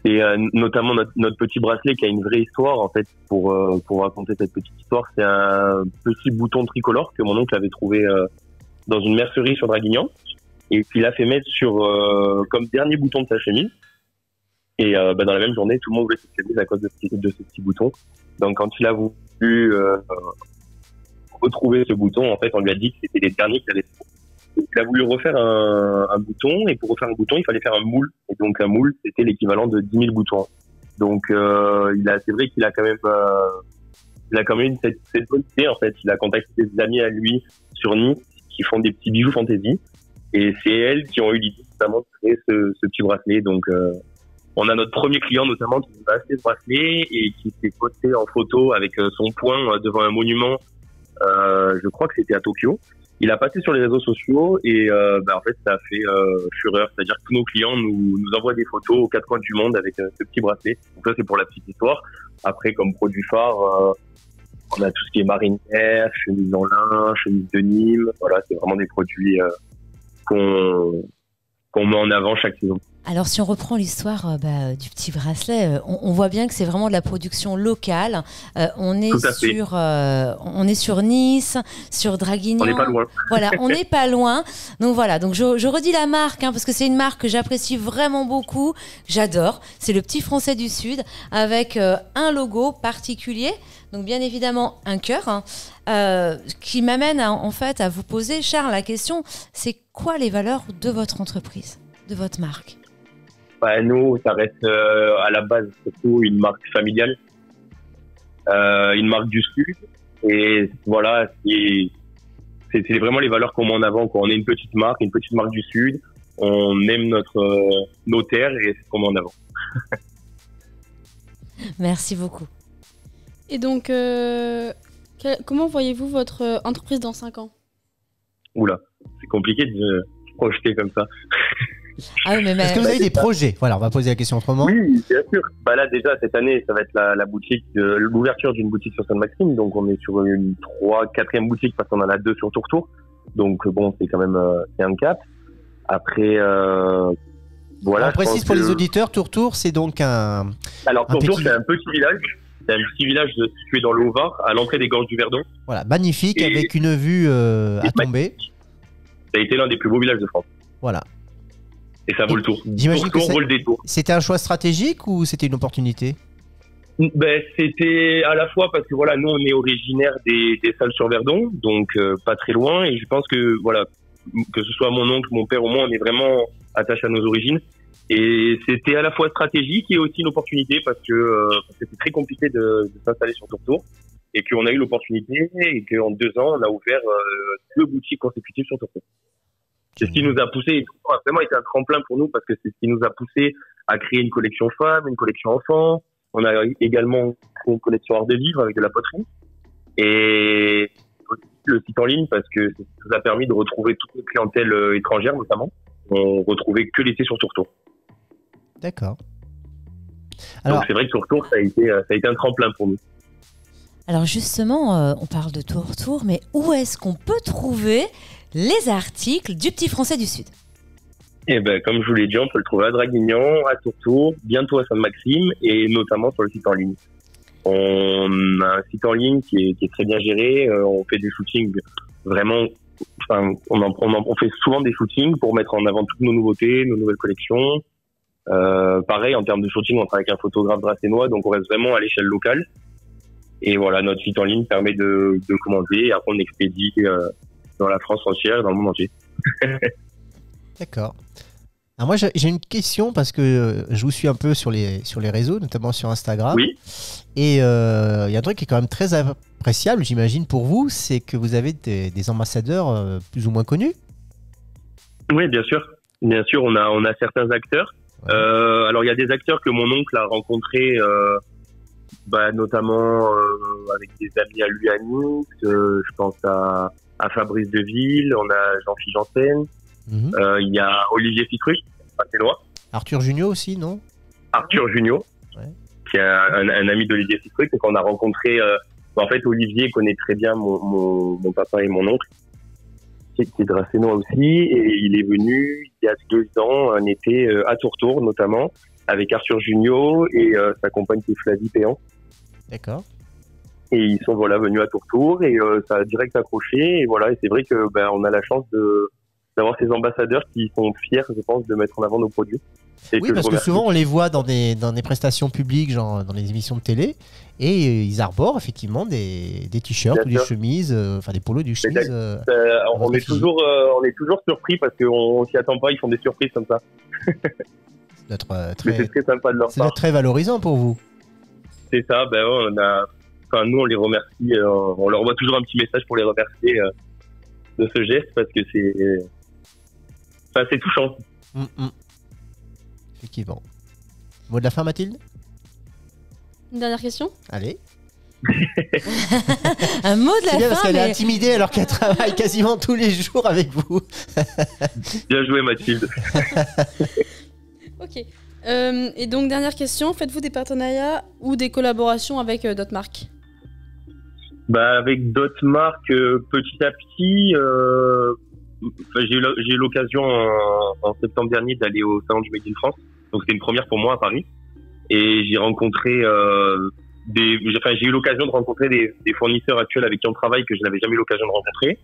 I: c'est notamment notre petit bracelet qui a une vraie histoire en fait. Pour raconter cette petite histoire, c'est un petit bouton tricolore que mon oncle avait trouvé dans une mercerie sur Draguignan et qu'il a fait mettre sur comme dernier bouton de sa chemise. Et dans la même journée, tout le monde voulait cette chemise à cause de ce petit bouton. Donc quand il a voulu retrouver ce bouton, en fait, on lui a dit que c'était les derniers qu'il allait trouver. Il a voulu refaire un bouton, et pour refaire un bouton, il fallait faire un moule. Et donc un moule, c'était l'équivalent de 10 000 boutons. Donc c'est vrai qu'il a quand même cette bonne idée en fait. Il a contacté des amis à lui sur Nice qui font des petits bijoux fantaisie, et c'est elles qui ont eu l'idée notamment de créer ce petit bracelet. Donc on a notre premier client notamment qui nous a acheté ce bracelet et qui s'est posté en photo avec son poing devant un monument. Je crois que c'était à Tokyo. Il a passé sur les réseaux sociaux et en fait ça a fait fureur, c'est-à-dire que tous nos clients nous envoient des photos aux quatre coins du monde avec ce petit bracelet. Donc ça c'est pour la petite histoire. Après comme produit phare, on a tout ce qui est marinière, chemise en lin, chemise de Nîmes. Voilà, c'est vraiment des produits qu'on met en avant chaque saison.
F: Alors si on reprend l'histoire du petit bracelet, on voit bien que c'est vraiment de la production locale. On est sur Nice, sur Draguignan.
I: On n'est pas loin.
F: Voilà, on n'est pas loin. Donc voilà, donc je redis la marque parce que c'est une marque que j'apprécie vraiment beaucoup. J'adore. C'est le Petit Français du Sud avec un logo particulier. Donc bien évidemment un cœur qui m'amène en fait à vous poser, Charles, la question, c'est quoi les valeurs de votre entreprise, de votre marque?
I: Nous, ça reste à la base surtout une marque familiale, une marque du Sud. Et voilà, c'est vraiment les valeurs qu'on met en avant. On est une petite marque du Sud. On aime nos terres et c'est ce qu'on met en avant.
F: Merci beaucoup.
H: Et donc, comment voyez-vous votre entreprise dans 5 ans?
I: Oula, c'est compliqué de se projeter comme ça.
F: Ah oui,
C: Est-ce que vous avez des projets? Voilà, on va poser la question autrement.
I: Oui, bien sûr. Là, déjà, cette année, ça va être la boutique, l'ouverture d'une boutique sur Sainte-Maxime. Donc, on est sur une 4e boutique parce qu'on en a 2 sur Tourtour. Donc, bon, c'est quand même c'est un cap. Après, voilà.
C: On précise pour les auditeurs, Tourtour, c'est donc un.
I: Alors, Tourtour, c'est un petit village. C'est un petit village situé dans le Haut-Var, à l'entrée des Gorges du Verdon.
C: Voilà, magnifique, avec une vue à tomber.
I: Ça a été l'un des plus beaux villages de France.
C: Voilà.
I: Et ça vaut le tour.
C: J'imagine que
I: vaut le détour.
C: C'était un choix stratégique ou c'était une opportunité?
I: C'était à la fois parce que voilà, nous on est originaire des Salles sur Verdon, donc pas très loin, et je pense que voilà, que ce soit mon oncle, mon père ou moi, on est vraiment attachés à nos origines. Et c'était à la fois stratégique et aussi une opportunité parce que c'était très compliqué de s'installer sur Tourtour, et qu'on a eu l'opportunité et qu'en 2 ans on a ouvert 2 boutiques consécutives sur Tourtour. C'est ce qui nous a poussé, ça a vraiment été un tremplin pour nous parce que c'est ce qui nous a poussé à créer une collection femmes, une collection enfants. On a également créé une collection art de vivre avec de la poterie. Et aussi le site en ligne parce que ça nous a permis de retrouver toute une clientèle étrangère notamment. On retrouvait que l'été sur Tourtour.
C: D'accord.
I: Alors, donc c'est vrai que Tourtour, ça a été un tremplin pour nous.
F: Alors justement, on parle de Tourtour, mais où est-ce qu'on peut trouver les articles du Petit Français du Sud?
I: Eh ben, comme je vous l'ai dit, on peut le trouver à Draguignan, à Tourtour, bientôt à Sainte-Maxime et notamment sur le site en ligne. On a un site en ligne qui est très bien géré. On fait des shootings vraiment. Enfin, on fait souvent des shootings pour mettre en avant toutes nos nouveautés, nos nouvelles collections. Pareil, en termes de shooting, on travaille avec un photographe dracénois, donc on reste vraiment à l'échelle locale. Et voilà, notre site en ligne permet de commander et après on expédie dans la France entière et dans le monde entier.
C: D'accord. Alors moi j'ai une question parce que je vous suis un peu sur les réseaux, notamment sur Instagram.
I: Oui.
C: Et il y a un truc qui est quand même très appréciable, j'imagine, pour vous, c'est que vous avez des ambassadeurs plus ou moins connus.
I: Oui, bien sûr. Bien sûr, on a certains acteurs.
C: Ouais.
I: Alors il y a des acteurs que mon oncle a rencontrés, notamment avec des amis à lui à Nice. Je pense à Fabrice Deville, on a Jean-Philippe Janssen. Il y a Olivier Citruc, assez loin.
C: Arthur Junio aussi, non?
I: Arthur Junio, qui est un ami d'Olivier Citruc. Donc on a rencontré... en fait, Olivier connaît très bien mon papa et mon oncle, qui est dracénois aussi. Et il est venu il y a 2 ans, un été, à Tourtour notamment, avec Arthur Junio et sa compagne qui est Flavie Péan.
C: D'accord.
I: Et ils sont venus à Tourtour et ça a direct accroché. Et voilà, et c'est vrai que on a la chance d'avoir ces ambassadeurs qui sont fiers, je pense, de mettre en avant nos produits. Et
C: Oui, parce que souvent on les voit dans des prestations publiques, genre dans les émissions de télé, et ils arborent effectivement des t-shirts ou des chemises, enfin des polos, des chemises.
I: On est toujours surpris parce qu'on s'y attend pas, ils font des surprises comme ça.
C: Mais
I: c'est très sympa de leur part.
C: C'est très valorisant pour vous.
I: C'est ça, nous on les remercie, on leur envoie toujours un petit message pour les remercier de ce geste parce que c'est touchant.
C: Effectivement. Mot de la fin, Mathilde?
H: Une dernière question?
C: Allez.
F: Un mot de la
C: C'est bien
F: fin,
C: parce qu'elle est intimidée alors qu'elle travaille quasiment tous les jours avec vous.
I: Bien joué, Mathilde.
H: Ok. Et donc, dernière question, faites-vous des partenariats ou des collaborations avec d'autres marques?
I: Avec d'autres marques, petit à petit, j'ai eu l'occasion en septembre dernier d'aller au salon du Made in France. Donc c'était une première pour moi à Paris. Et j'ai rencontré j'ai eu l'occasion de rencontrer des fournisseurs actuels avec qui on travaille que je n'avais jamais eu l'occasion de rencontrer.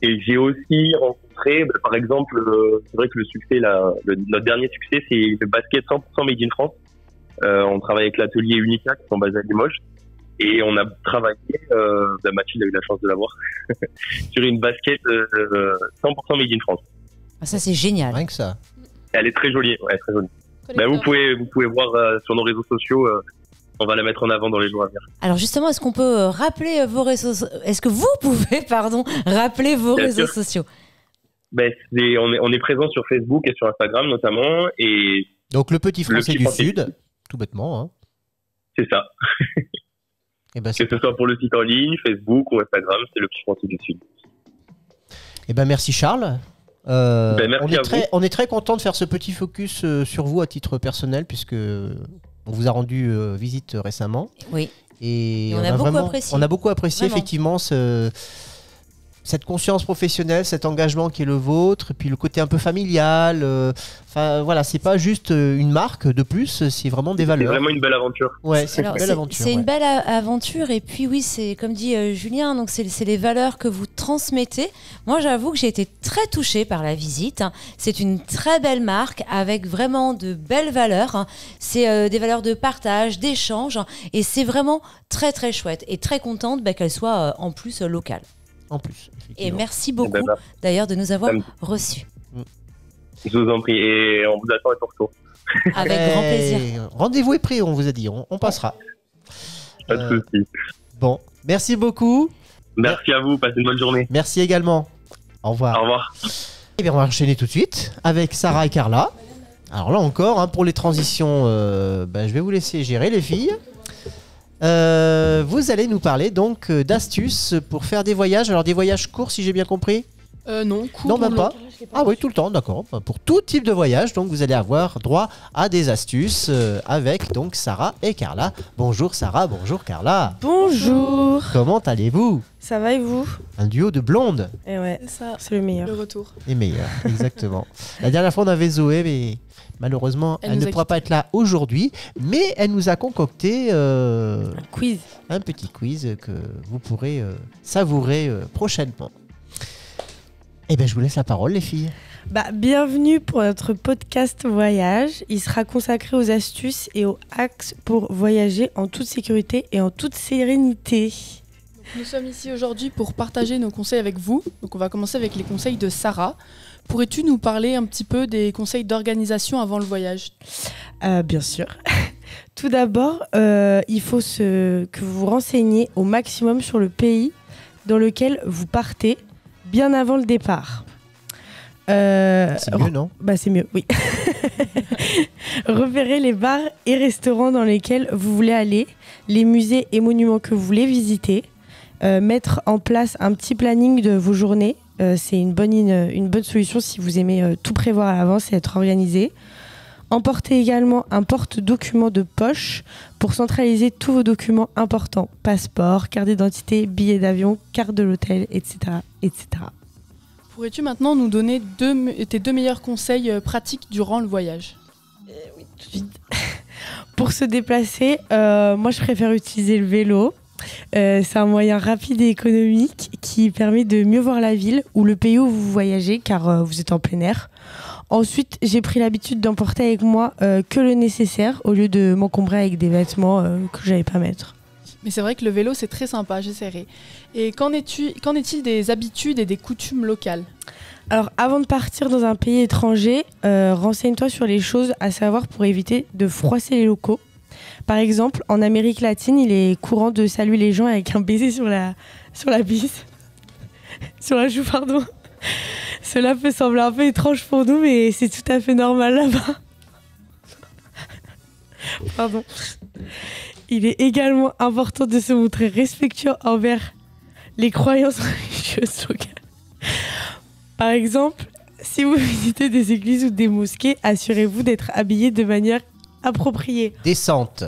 I: Et j'ai aussi rencontré, par exemple, c'est vrai que le succès, notre dernier succès, c'est le basket 100% Made in France. On travaille avec l'atelier Unica qui sont basés à Limoges. Et on a travaillé, Mathilde a eu la chance de l'avoir, sur une basket 100% Made in France.
F: Ah, ça c'est génial.
C: Rien que ça.
I: Elle est très jolie, ouais, très jolie. Vous pouvez voir sur nos réseaux sociaux, on va la mettre en avant dans les jours à venir.
F: Alors justement, est-ce qu'on peut rappeler vos réseaux? Est-ce que vous pouvez, rappeler vos réseaux sociaux?
I: On est présent sur Facebook et sur Instagram notamment. Et
C: donc le Petit Français du Sud, tout bêtement. Hein.
I: C'est ça. Que ce soit pour le site en ligne, Facebook ou Instagram, c'est le Petit Français du Sud.
C: Merci Charles.
I: Merci à vous.
C: On est très content de faire ce petit focus sur vous à titre personnel puisque on vous a rendu visite récemment.
F: Oui.
C: Et
F: on a beaucoup apprécié.
C: On a beaucoup apprécié
F: Vraiment.
C: effectivement cette conscience professionnelle, cet engagement qui est le vôtre, puis le côté un peu familial. Voilà, c'est pas juste une marque de plus, c'est vraiment des valeurs.
I: C'est vraiment une belle aventure.
C: Ouais, c'est une belle aventure.
F: C'est une belle aventure et puis oui, c'est comme dit Julien, donc c'est les valeurs que vous transmettez. Moi, j'avoue que j'ai été très touchée par la visite. C'est une très belle marque avec vraiment de belles valeurs. C'est des valeurs de partage, d'échange et c'est vraiment très très chouette et très contente qu'elle soit en plus locale.
C: En plus.
F: Et merci beaucoup d'ailleurs de nous avoir reçus.
I: Je vous en prie et on vous attend à Tourtour.
F: Avec grand plaisir.
C: Rendez-vous est pris, on vous a dit, on passera.
I: Pas de soucis.
C: Bon, merci beaucoup.
I: Merci à vous, passez une bonne journée.
C: Merci également. Au revoir.
I: Au revoir.
C: Et bien on va enchaîner tout de suite avec Sarah et Carla. Alors là encore, pour les transitions, je vais vous laisser gérer les filles. Vous allez nous parler donc d'astuces pour faire des voyages. Alors des voyages courts si j'ai bien compris.
A: Non, court.
C: Non, même pas. Ah oui, tout le temps, d'accord. Pour tout type de voyage, donc vous allez avoir droit à des astuces avec donc Sarah et Carla. Bonjour Sarah, bonjour Carla.
J: Bonjour.
C: Comment allez-vous?
J: Ça va et vous?
C: Un duo de blondes.
J: Et ouais, c'est le meilleur.
A: Le retour.
C: Les meilleurs, exactement. La dernière fois on avait Zoé, mais malheureusement elle ne pourra pas être là aujourd'hui. Mais elle nous a concocté un petit quiz que vous pourrez savourer prochainement. Eh bien, je vous laisse la parole, les filles.
J: Bienvenue pour notre podcast voyage. Il sera consacré aux astuces et aux hacks pour voyager en toute sécurité et en toute sérénité.
K: Nous sommes ici aujourd'hui pour partager nos conseils avec vous. Donc on va commencer avec les conseils de Sarah. Pourrais-tu nous parler un petit peu des conseils d'organisation avant le voyage ?
J: Bien sûr. Tout d'abord, il faut que vous vous renseigniez au maximum sur le pays dans lequel vous partez bien avant le départ.
C: C'est mieux, non ?
J: C'est mieux, oui. Repérez les bars et restaurants dans lesquels vous voulez aller, les musées et monuments que vous voulez visiter, mettre en place un petit planning de vos journées. C'est une bonne solution si vous aimez tout prévoir à l'avance et être organisé. Emportez également un porte-document de poche pour centraliser tous vos documents importants. Passeport, carte d'identité, billets d'avion, carte de l'hôtel, etc., etc.
K: Pourrais-tu maintenant nous donner tes 2 meilleurs conseils pratiques durant le voyage ?
J: Oui, tout de suite. Pour se déplacer, moi je préfère utiliser le vélo. C'est un moyen rapide et économique qui permet de mieux voir la ville ou le pays où vous voyagez car vous êtes en plein air. Ensuite, j'ai pris l'habitude d'emporter avec moi que le nécessaire au lieu de m'encombrer avec des vêtements que je n'allais pas mettre.
K: Mais c'est vrai que le vélo, c'est très sympa, j'essaierai. Et qu'en est-il des habitudes et des coutumes locales ?
J: Alors, avant de partir dans un pays étranger, renseigne-toi sur les choses à savoir pour éviter de froisser les locaux. Par exemple, en Amérique latine, il est courant de saluer les gens avec un baiser sur la bise. Sur la joue, pardon. Cela peut sembler un peu étrange pour nous, mais c'est tout à fait normal là-bas. Pardon. Il est également important de se montrer respectueux envers les croyances religieuses locales. Par exemple, si vous visitez des églises ou des mosquées, assurez-vous d'être habillé de manière appropriée.
C: Décente,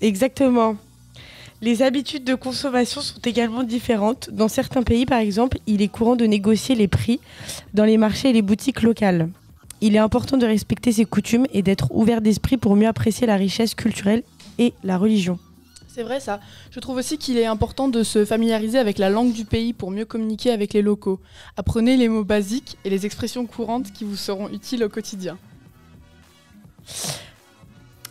J: exactement. Les habitudes de consommation sont également différentes. Dans certains pays, par exemple, il est courant de négocier les prix dans les marchés et les boutiques locales. Il est important de respecter ces coutumes et d'être ouvert d'esprit pour mieux apprécier la richesse culturelle et la religion.
K: C'est vrai ça. Je trouve aussi qu'il est important de se familiariser avec la langue du pays pour mieux communiquer avec les locaux. Apprenez les mots basiques et les expressions courantes qui vous seront utiles au quotidien.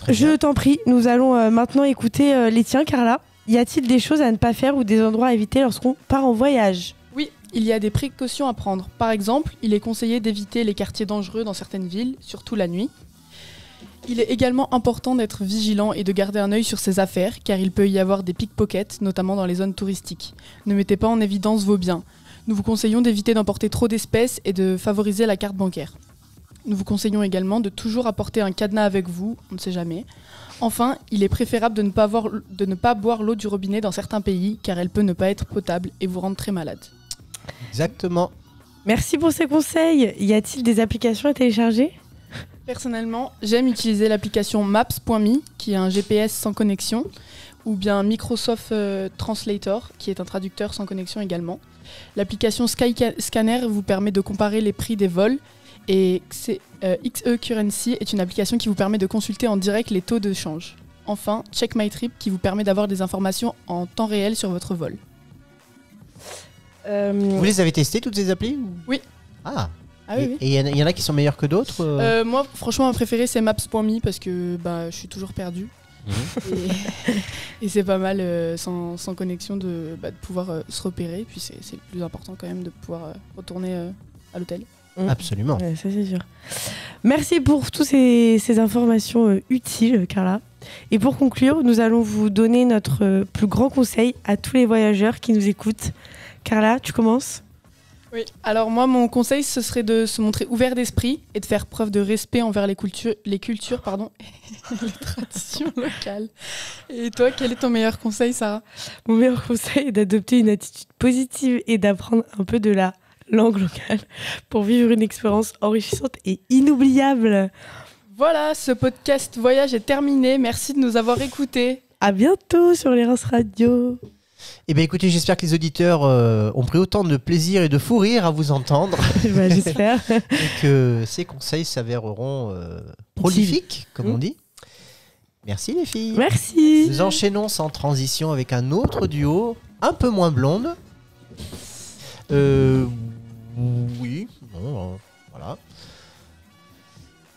J: Je t'en prie, nous allons maintenant écouter les tiens, Carla. Y a-t-il des choses à ne pas faire ou des endroits à éviter lorsqu'on part en voyage ?
K: Oui, il y a des précautions à prendre. Par exemple, il est conseillé d'éviter les quartiers dangereux dans certaines villes, surtout la nuit. Il est également important d'être vigilant et de garder un œil sur ses affaires, car il peut y avoir des pickpockets, notamment dans les zones touristiques. Ne mettez pas en évidence vos biens. Nous vous conseillons d'éviter d'emporter trop d'espèces et de favoriser la carte bancaire. Nous vous conseillons également de toujours apporter un cadenas avec vous, on ne sait jamais. Enfin, il est préférable de ne pas boire l'eau du robinet dans certains pays, car elle peut ne pas être potable et vous rendre très malade.
C: Exactement.
J: Merci pour ces conseils. Y a-t-il des applications à télécharger ?
K: Personnellement, j'aime utiliser l'application Maps.me, qui est un GPS sans connexion, ou bien Microsoft Translator, qui est un traducteur sans connexion également. L'application Skyscanner vous permet de comparer les prix des vols, et XE Currency est une application qui vous permet de consulter en direct les taux de change. Enfin, Check My Trip qui vous permet d'avoir des informations en temps réel sur votre vol.
C: Vous les avez testées toutes ces applis ?
K: Oui.
C: Ah
K: oui.
C: Et il y en a qui sont meilleurs que d'autres
K: Moi, franchement, ma préférée, c'est Maps.me parce que je suis toujours perdue. Et c'est pas mal sans connexion de pouvoir se repérer. Puis c'est le plus important quand même de pouvoir retourner à l'hôtel.
C: Absolument.
J: Ouais, ça c'est sûr. Merci pour toutes ces informations utiles, Carla. Et pour conclure, nous allons vous donner notre plus grand conseil à tous les voyageurs qui nous écoutent. Carla, tu commences ?
K: Oui, alors moi, mon conseil, ce serait de se montrer ouvert d'esprit et de faire preuve de respect envers les cultures et les traditions locales. Et toi, quel est ton meilleur conseil, Sarah ?
J: Mon meilleur conseil est d'adopter une attitude positive et d'apprendre un peu de la langue locale pour vivre une expérience enrichissante et inoubliable.
K: Voilà, ce podcast voyage est terminé. Merci de nous avoir écoutés.
J: À bientôt sur les Rinces Radio.
C: Eh bien écoutez, j'espère que les auditeurs ont pris autant de plaisir et de fou rire à vous entendre.
J: J'espère.
C: Et que ces conseils s'avéreront prolifiques, comme on dit. Merci les filles.
J: Merci.
C: Nous enchaînons sans transition avec un autre duo, un peu moins blonde. Oui, bon, voilà.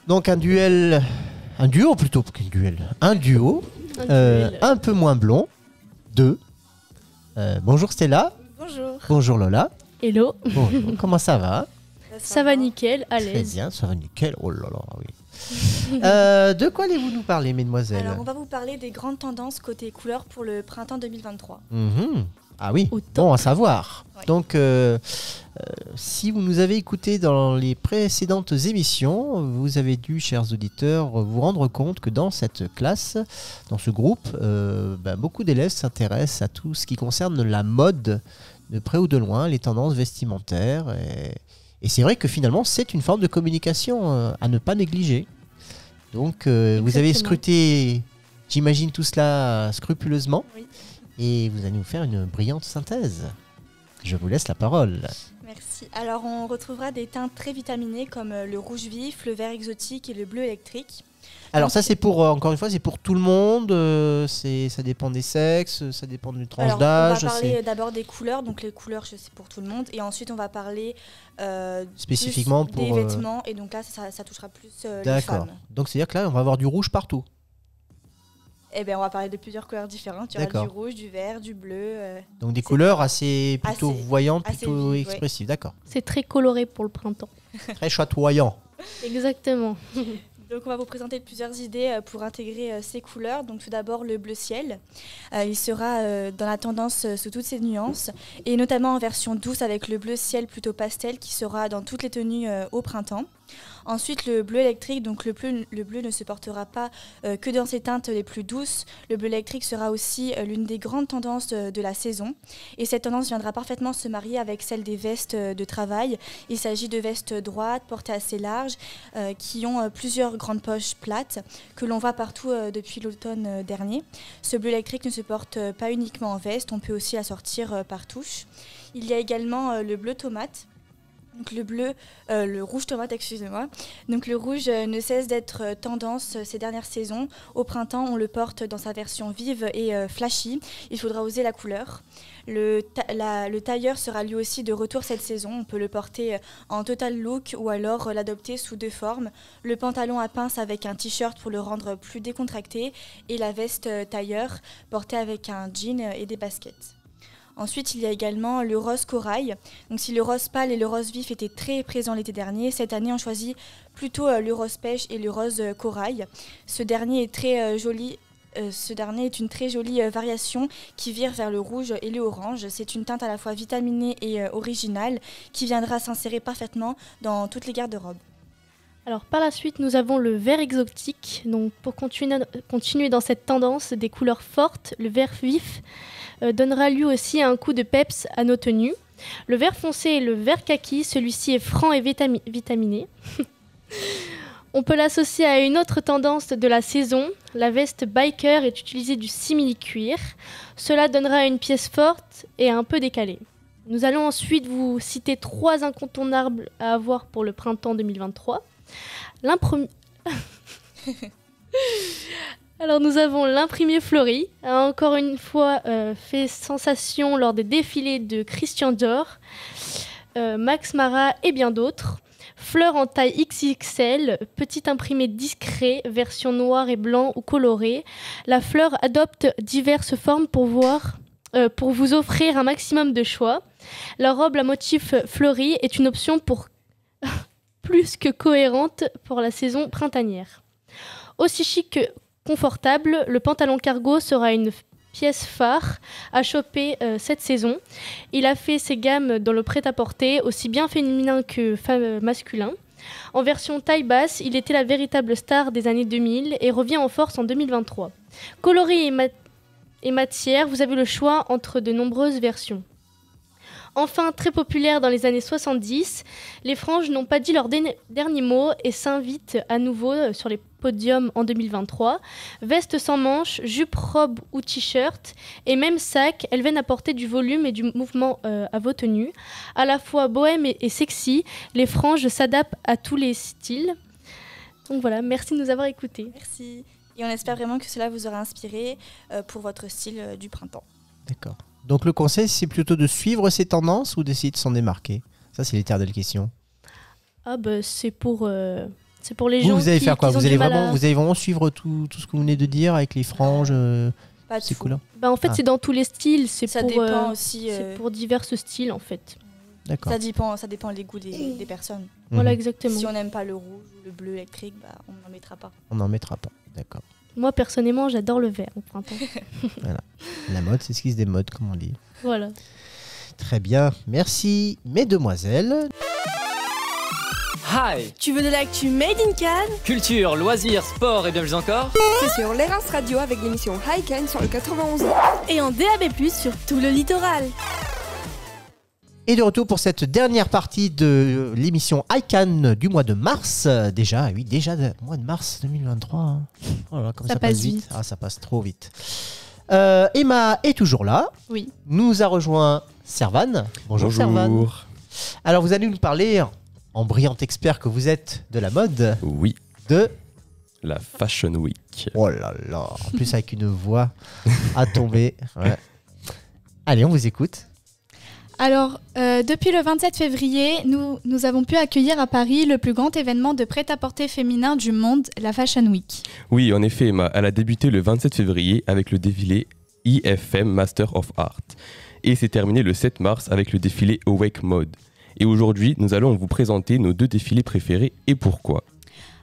C: Donc un duo plutôt qu'un duel. Un duo, un peu moins blond, 2. Bonjour Stella.
L: Bonjour.
C: Bonjour Lola.
G: Hello.
C: Bonjour, comment ça va?
G: Ça va nickel, à
C: Très
G: l'aise.
C: bien, ça va nickel. Oh là là, oui. De quoi allez-vous nous parler, mesdemoiselles?
L: Alors, on va vous parler des grandes tendances côté couleur pour le printemps 2023.
C: Ah oui, bon à savoir.
L: Ouais.
C: Donc, si vous nous avez écoutés dans les précédentes émissions, vous avez dû, chers auditeurs, vous rendre compte que dans cette classe, dans ce groupe, beaucoup d'élèves s'intéressent à tout ce qui concerne la mode, de près ou de loin, les tendances vestimentaires. Et c'est vrai que finalement, c'est une forme de communication à ne pas négliger. Donc, vous avez scruté, j'imagine, tout cela scrupuleusement.
L: Oui.
C: Et vous allez nous faire une brillante synthèse. Je vous laisse la parole.
L: Merci. Alors, on retrouvera des teintes très vitaminés comme le rouge vif, le vert exotique et le bleu électrique.
C: Alors
L: Donc,
C: ça, c'est pour, encore une fois, c'est pour tout le monde. Ça dépend des sexes, ça dépend d'une tranche d'âge.
L: On va parler d'abord des couleurs. Donc, les couleurs, c'est pour tout le monde. Et ensuite, on va parler
C: spécifiquement
L: plus
C: pour
L: des vêtements. Et donc là, ça touchera plus les
C: D'accord.
L: femmes.
C: Donc c'est-à-dire que là, on va avoir du rouge partout.
L: Eh bien, on va parler de plusieurs couleurs différentes. Il y aura du rouge, du vert, du bleu.
C: Donc des couleurs plutôt voyantes,
L: assez
C: plutôt
L: vives,
C: expressives. D'accord.
G: C'est très coloré pour le printemps.
C: Très chatoyant.
G: Exactement.
L: Donc on va vous présenter plusieurs idées pour intégrer ces couleurs. Donc tout d'abord le bleu ciel. Il sera dans la tendance sous toutes ses nuances et notamment en version douce avec le bleu ciel plutôt pastel qui sera dans toutes les tenues au printemps. Ensuite le bleu électrique, donc le bleu ne se portera pas que dans ses teintes les plus douces. Le bleu électrique sera aussi l'une des grandes tendances de la saison. Et cette tendance viendra parfaitement se marier avec celle des vestes de travail. Il s'agit de vestes droites, portées assez larges, qui ont plusieurs grandes poches plates, que l'on voit partout depuis l'automne dernier. Ce bleu électrique ne se porte pas uniquement en veste, on peut aussi la sortir par touche. Il y a également le bleu tomate. Donc le rouge tomate, excusez-moi. Donc le rouge ne cesse d'être tendance ces dernières saisons. Au printemps, on le porte dans sa version vive et flashy. Il faudra oser la couleur. Le tailleur sera lui aussi de retour cette saison. On peut le porter en total look ou alors l'adopter sous 2 formes. Le pantalon à pince avec un t-shirt pour le rendre plus décontracté et la veste tailleur portée avec un jean et des baskets. Ensuite, il y a également le rose corail. Donc, si le rose pâle et le rose vif étaient très présents l'été dernier, cette année, on choisit plutôt le rose pêche et le rose corail. Ce dernier est très joli. Ce dernier est une très jolie variation qui vire vers le rouge et le orange. C'est une teinte à la fois vitaminée et originale qui viendra s'insérer parfaitement dans toutes les garde-robes.
G: Alors par la suite, nous avons le vert exotique. Donc pour continuer dans cette tendance des couleurs fortes, le vert vif donnera lui aussi un coup de peps à nos tenues. Le vert foncé et le vert kaki, celui-ci est franc et vitaminé. On peut l'associer à une autre tendance de la saison. La veste biker est utilisée du simili-cuir. Cela donnera une pièce forte et un peu décalée. Nous allons ensuite vous citer 3 incontournables à avoir pour le printemps 2023. Alors nous avons l'imprimé fleuri, a encore une fois fait sensation lors des défilés de Christian Dior, Max Mara et bien d'autres. Fleurs en taille XXL, petit imprimé discret, version noir et blanc ou coloré. La fleur adopte diverses formes pour vous offrir un maximum de choix. La robe à motif fleuri est une option plus que cohérente pour la saison printanière. Aussi chic que confortable, le pantalon cargo sera une pièce phare à choper cette saison. Il a fait ses gammes dans le prêt-à-porter, aussi bien féminin que masculin. En version taille basse, il était la véritable star des années 2000 et revient en force en 2023. Coloris et matière, vous avez le choix entre de nombreuses versions. Enfin, très populaire dans les années 70, les franges n'ont pas dit leur dernier mot et s'invitent à nouveau sur les podiums en 2023. Veste sans manches, jupe, robe ou t-shirt et même sac, elles viennent apporter du volume et du mouvement à vos tenues. À la fois bohème et sexy, les franges s'adaptent à tous les styles. Donc voilà, merci de nous avoir écoutés.
L: Merci. Et on espère vraiment que cela vous aura inspiré pour votre style du printemps.
C: D'accord. Donc le conseil, c'est plutôt de suivre ces tendances ou d'essayer de s'en démarquer? Ça, c'est l'éternelle question.
M: Ah bah c'est pour les gens
C: Vous allez
M: qui,
C: faire quoi?
M: qui ont
C: Vous allez
M: du mal
C: vraiment suivre tout ce que vous venez de dire avec les franges,
L: Pas de
C: ces
L: fou.
C: couleurs?
M: Bah en fait
C: Ah.
M: c'est dans tous les styles, c'est
L: Ça
M: pour
L: dépend aussi.
M: c'est pour divers styles en fait.
C: D'accord.
L: Ça dépend les goûts des personnes.
M: Voilà
C: Mhm.
M: exactement.
L: Si on n'aime pas le rouge ou le bleu électrique, bah, on n'en mettra pas.
C: On n'en mettra pas. D'accord.
M: Moi personnellement j'adore le vert au printemps.
C: La mode, c'est ce qui se démode, comme on dit.
M: Voilà.
C: Très bien. Merci, mesdemoiselles.
A: Hi. Tu veux de l'actu Made in Cannes?
N: Culture, loisirs, sport et bien plus encore.
O: C'est sur l'Erins Radio avec l'émission High Cannes sur le 91.
A: Et en DAB+, sur tout le littoral.
C: Et de retour pour cette dernière partie de l'émission ICANN du mois de mars. Déjà, mois de mars 2023. Hein. Oh là là, comme ça passe vite. Ah, ça passe trop vite. Emma est toujours là.
G: Oui.
C: Nous a rejoint Servan. Bonjour Servan. Alors, vous allez nous parler, en brillant expert que vous êtes de la mode.
P: Oui.
C: De
P: la Fashion Week.
C: Oh là là. En plus, avec une voix à tomber. Ouais. Allez, on vous écoute.
G: Alors, depuis le 27 février, nous avons pu accueillir à Paris le plus grand événement de prêt-à-porter féminin du monde, la Fashion Week.
P: Oui, en effet, Emma, elle a débuté le 27 février avec le défilé IFM Master of Art. Et s'est terminé le 7 mars avec le défilé Awake Mode. Et aujourd'hui, nous allons vous présenter nos 2 défilés préférés et pourquoi.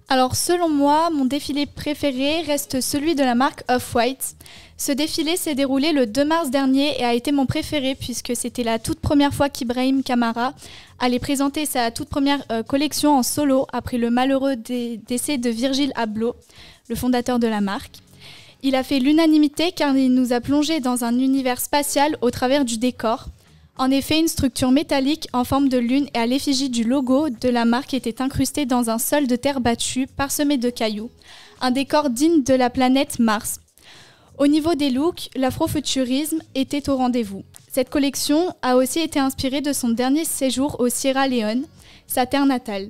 G: Alors, selon moi, mon défilé préféré reste celui de la marque Off-White. Ce défilé s'est déroulé le 2 mars dernier et a été mon préféré puisque c'était la toute première fois qu'Ibrahim Kamara allait présenter sa toute première collection en solo après le malheureux décès de Virgil Abloh, le fondateur de la marque. Il a fait l'unanimité car il nous a plongé dans un univers spatial au travers du décor. En effet, une structure métallique en forme de lune et à l'effigie du logo de la marque était incrustée dans un sol de terre battue parsemé de cailloux. Un décor digne de la planète Mars. Au niveau des looks, l'afrofuturisme était au rendez-vous. Cette collection a aussi été inspirée de son dernier séjour au Sierra Leone, sa terre natale.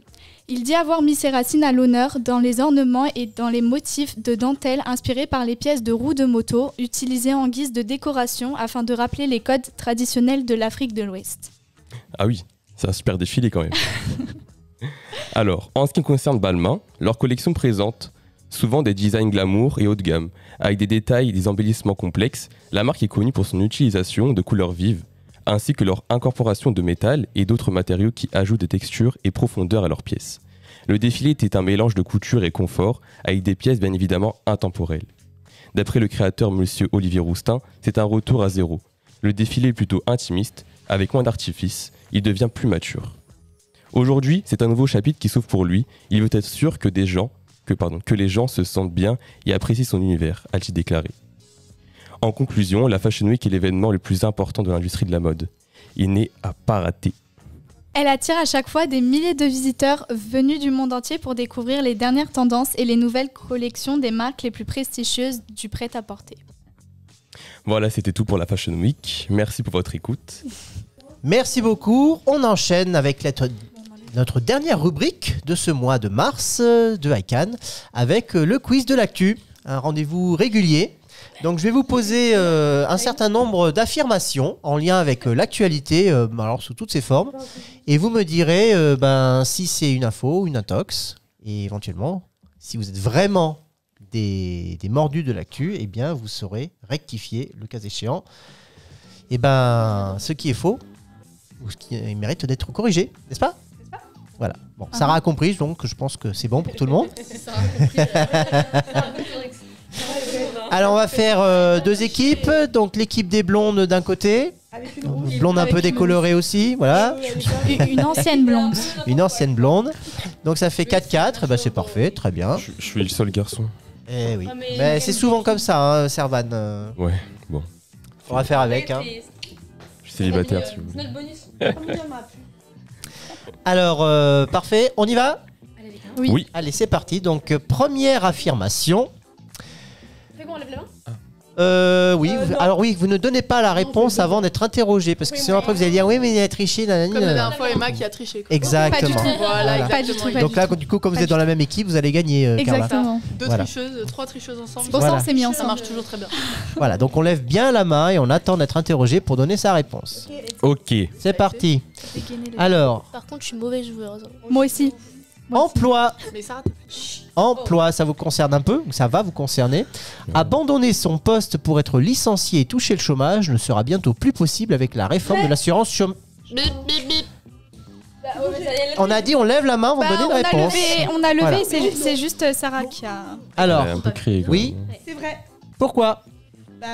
G: Il dit avoir mis ses racines à l'honneur dans les ornements et dans les motifs de dentelle inspirés par les pièces de roues de moto utilisées en guise de décoration afin de rappeler les codes traditionnels de l'Afrique de l'Ouest.
P: Ah oui, c'est un super défilé quand même. Alors, en ce qui concerne Balmain, leur collection présente souvent des designs glamour et haut de gamme. Avec des détails et des embellissements complexes, la marque est connue pour son utilisation de couleurs vives, ainsi que leur incorporation de métal et d'autres matériaux qui ajoutent des textures et profondeur à leurs pièces. Le défilé était un mélange de couture et confort, avec des pièces bien évidemment intemporelles. D'après le créateur Monsieur Olivier Roustin, c'est un retour à zéro. Le défilé est plutôt intimiste, avec moins d'artifices, il devient plus mature. Aujourd'hui, c'est un nouveau chapitre qui s'ouvre pour lui, il veut être sûr que les gens se sentent bien et apprécient son univers, a-t-il déclaré. En conclusion, la Fashion Week est l'événement le plus important de l'industrie de la mode. Il n'est à pas rater.
G: Elle attire à chaque fois des milliers de visiteurs venus du monde entier pour découvrir les dernières tendances et les nouvelles collections des marques les plus prestigieuses du prêt-à-porter.
P: Voilà, c'était tout pour la Fashion Week. Merci pour votre écoute.
C: Merci beaucoup. On enchaîne avec notre dernière rubrique de ce mois de mars de ICANN avec le quiz de l'actu. Un rendez-vous régulier. Donc je vais vous poser un certain nombre d'affirmations en lien avec l'actualité, alors sous toutes ses formes. Et vous me direz si c'est une info ou une intox. Et éventuellement, si vous êtes vraiment des mordus de l'actu, eh bien vous saurez rectifier le cas échéant. Et ce qui est faux, ou ce qui mérite d'être corrigé, n'est-ce pas ? Voilà. Bon, Sarah a compris, donc je pense que c'est bon pour tout le monde. Alors on va faire 2 équipes. Donc l'équipe des blondes d'un côté, blonde un peu décolorée aussi, voilà.
G: Une ancienne blonde.
C: Une ancienne blonde. Donc ça fait 4-4, c'est parfait, très bien.
P: Je suis le seul garçon.
C: Eh oui. Mais c'est souvent comme ça, hein, Servan.
P: Ouais, bon.
C: On va faire avec. Hein.
P: Je suis célibataire si vous voulez.
C: Alors, parfait, on y va ?
P: Oui.
C: Allez, c'est parti. Donc, première affirmation.
M: Fais qu'on lève la main ?
C: Oui, alors oui, vous ne donnez pas la réponse avant d'être interrogé, parce que sinon après vous allez dire oui mais il a triché.
K: Comme la dernière fois Emma qui a triché. Quoi.
C: Exactement.
K: Pas du tout. Voilà,
G: Pas du tout.
C: Donc là, du coup, comme vous êtes dans la même équipe, vous allez gagner. Carla.
G: Exactement.
C: Voilà.
K: Trois tricheuses ensemble.
G: C'est pour ça qu'on s'est mis
K: Ça
G: ensemble.
K: marche toujours très bien.
C: Voilà, donc on lève bien la main et on attend d'être interrogé pour donner sa réponse.
P: Ok.
C: C'est parti. Alors,
M: Par contre, je suis mauvaise joueuse.
G: Moi aussi.
C: emploi.
K: Mais ça.
C: Emploi, ça vous concerne un peu, ça va vous concerner. Abandonner son poste pour être licencié et toucher le chômage ne sera bientôt plus possible avec la réforme de l'assurance chômage. On a dit on lève la main, on donne une réponse.
G: On a levé,
C: Voilà.
G: c'est juste Sarah qui a...
C: Alors,
P: Ouais, un peu crié, quoi.
C: oui,
J: C'est vrai.
C: pourquoi?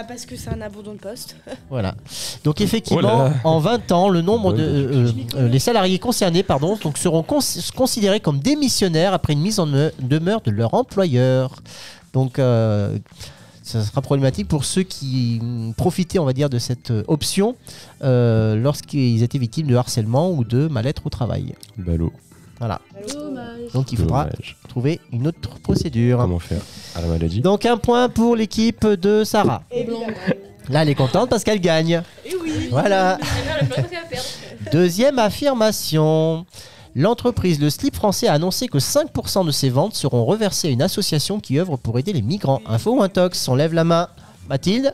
J: Parce que c'est un abandon de poste.
C: Voilà. Donc
P: Oh
C: effectivement,
P: là là.
C: en 20 ans, le nombre de les salariés concernés, donc seront considérés comme démissionnaires après une mise en demeure de leur employeur. Donc ça sera problématique pour ceux qui profitaient, on va dire, de cette option lorsqu'ils étaient victimes de harcèlement ou de mal-être au travail.
P: Ballot.
C: Voilà.
H: Dommage.
C: Donc il faudra
P: Dommage.
C: trouver une autre procédure.
P: Comment faire à la maladie?
C: Donc un point pour l'équipe de Sarah. Là, elle est contente parce qu'elle gagne. Voilà. Deuxième affirmation. L'entreprise Le Slip Français a annoncé que 5% de ses ventes seront reversées à une association qui œuvre pour aider les migrants. Info ou intox? On lève la main. Mathilde?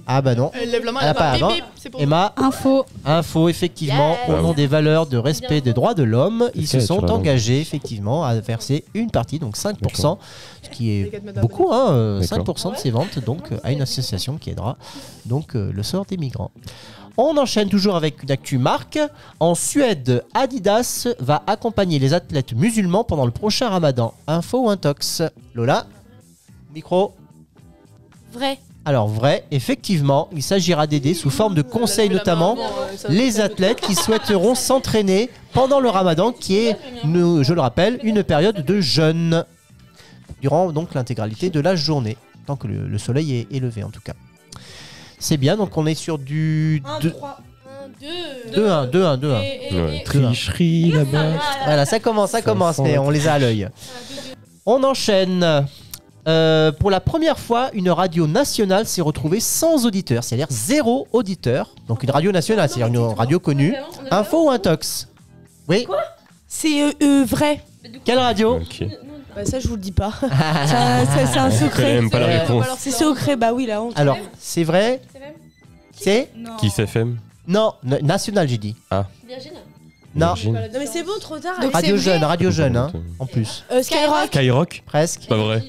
C: Ah bah non.
K: Elle lève la main,
C: Elle a pas
K: bip,
C: avant.
K: bip, c'est pour
C: Emma? Info, effectivement, au nom des valeurs de respect des droits de l'homme, ils se
P: qu'elle est sur
C: sont
P: la langue.
C: engagés effectivement à verser une partie, donc 5%,
P: D'accord.
C: ce qui est beaucoup, hein,
P: D'accord.
C: 5% de ses ventes, donc à une association qui aidera donc le sort des migrants. On enchaîne toujours avec une actu marque. En Suède, Adidas va accompagner les athlètes musulmans pendant le prochain Ramadan. Info ou intox? Lola? Micro?
M: Vrai.
C: Alors vrai, effectivement, il s'agira d'aider sous forme de conseils notamment les athlètes qui souhaiteront s'entraîner pendant le Ramadan qui est, je le rappelle, une période de jeûne durant donc l'intégralité de la journée, tant que le soleil est levé en tout cas. C'est bien, donc on est sur du 2-1.
P: Ouais, tricherie là-bas.
C: Voilà, ça commence, mais on les a à l'œil. On enchaîne. Pour la première fois, une radio nationale s'est retrouvée sans auditeur, c'est-à-dire 0 auditeur. Donc une radio nationale, c'est-à-dire une radio connue. Info ou intox? Oui.
J: C'est vrai.
C: Quelle radio?
P: Ok.
J: Bah ça je vous le dis pas. C'est un secret.
P: connais même pas la réponse.
J: C'est secret, bah oui la honte.
C: Alors, c'est vrai? C'est?
P: Kiss FM?
C: Non, national j'ai dit.
P: Ah.
C: Non.
P: Virgin.
J: Non mais c'est bon, trop tard.
C: Radio jeune, hein, en plus.
J: Skyrock.
P: Skyrock?
C: Presque.
P: Pas vrai.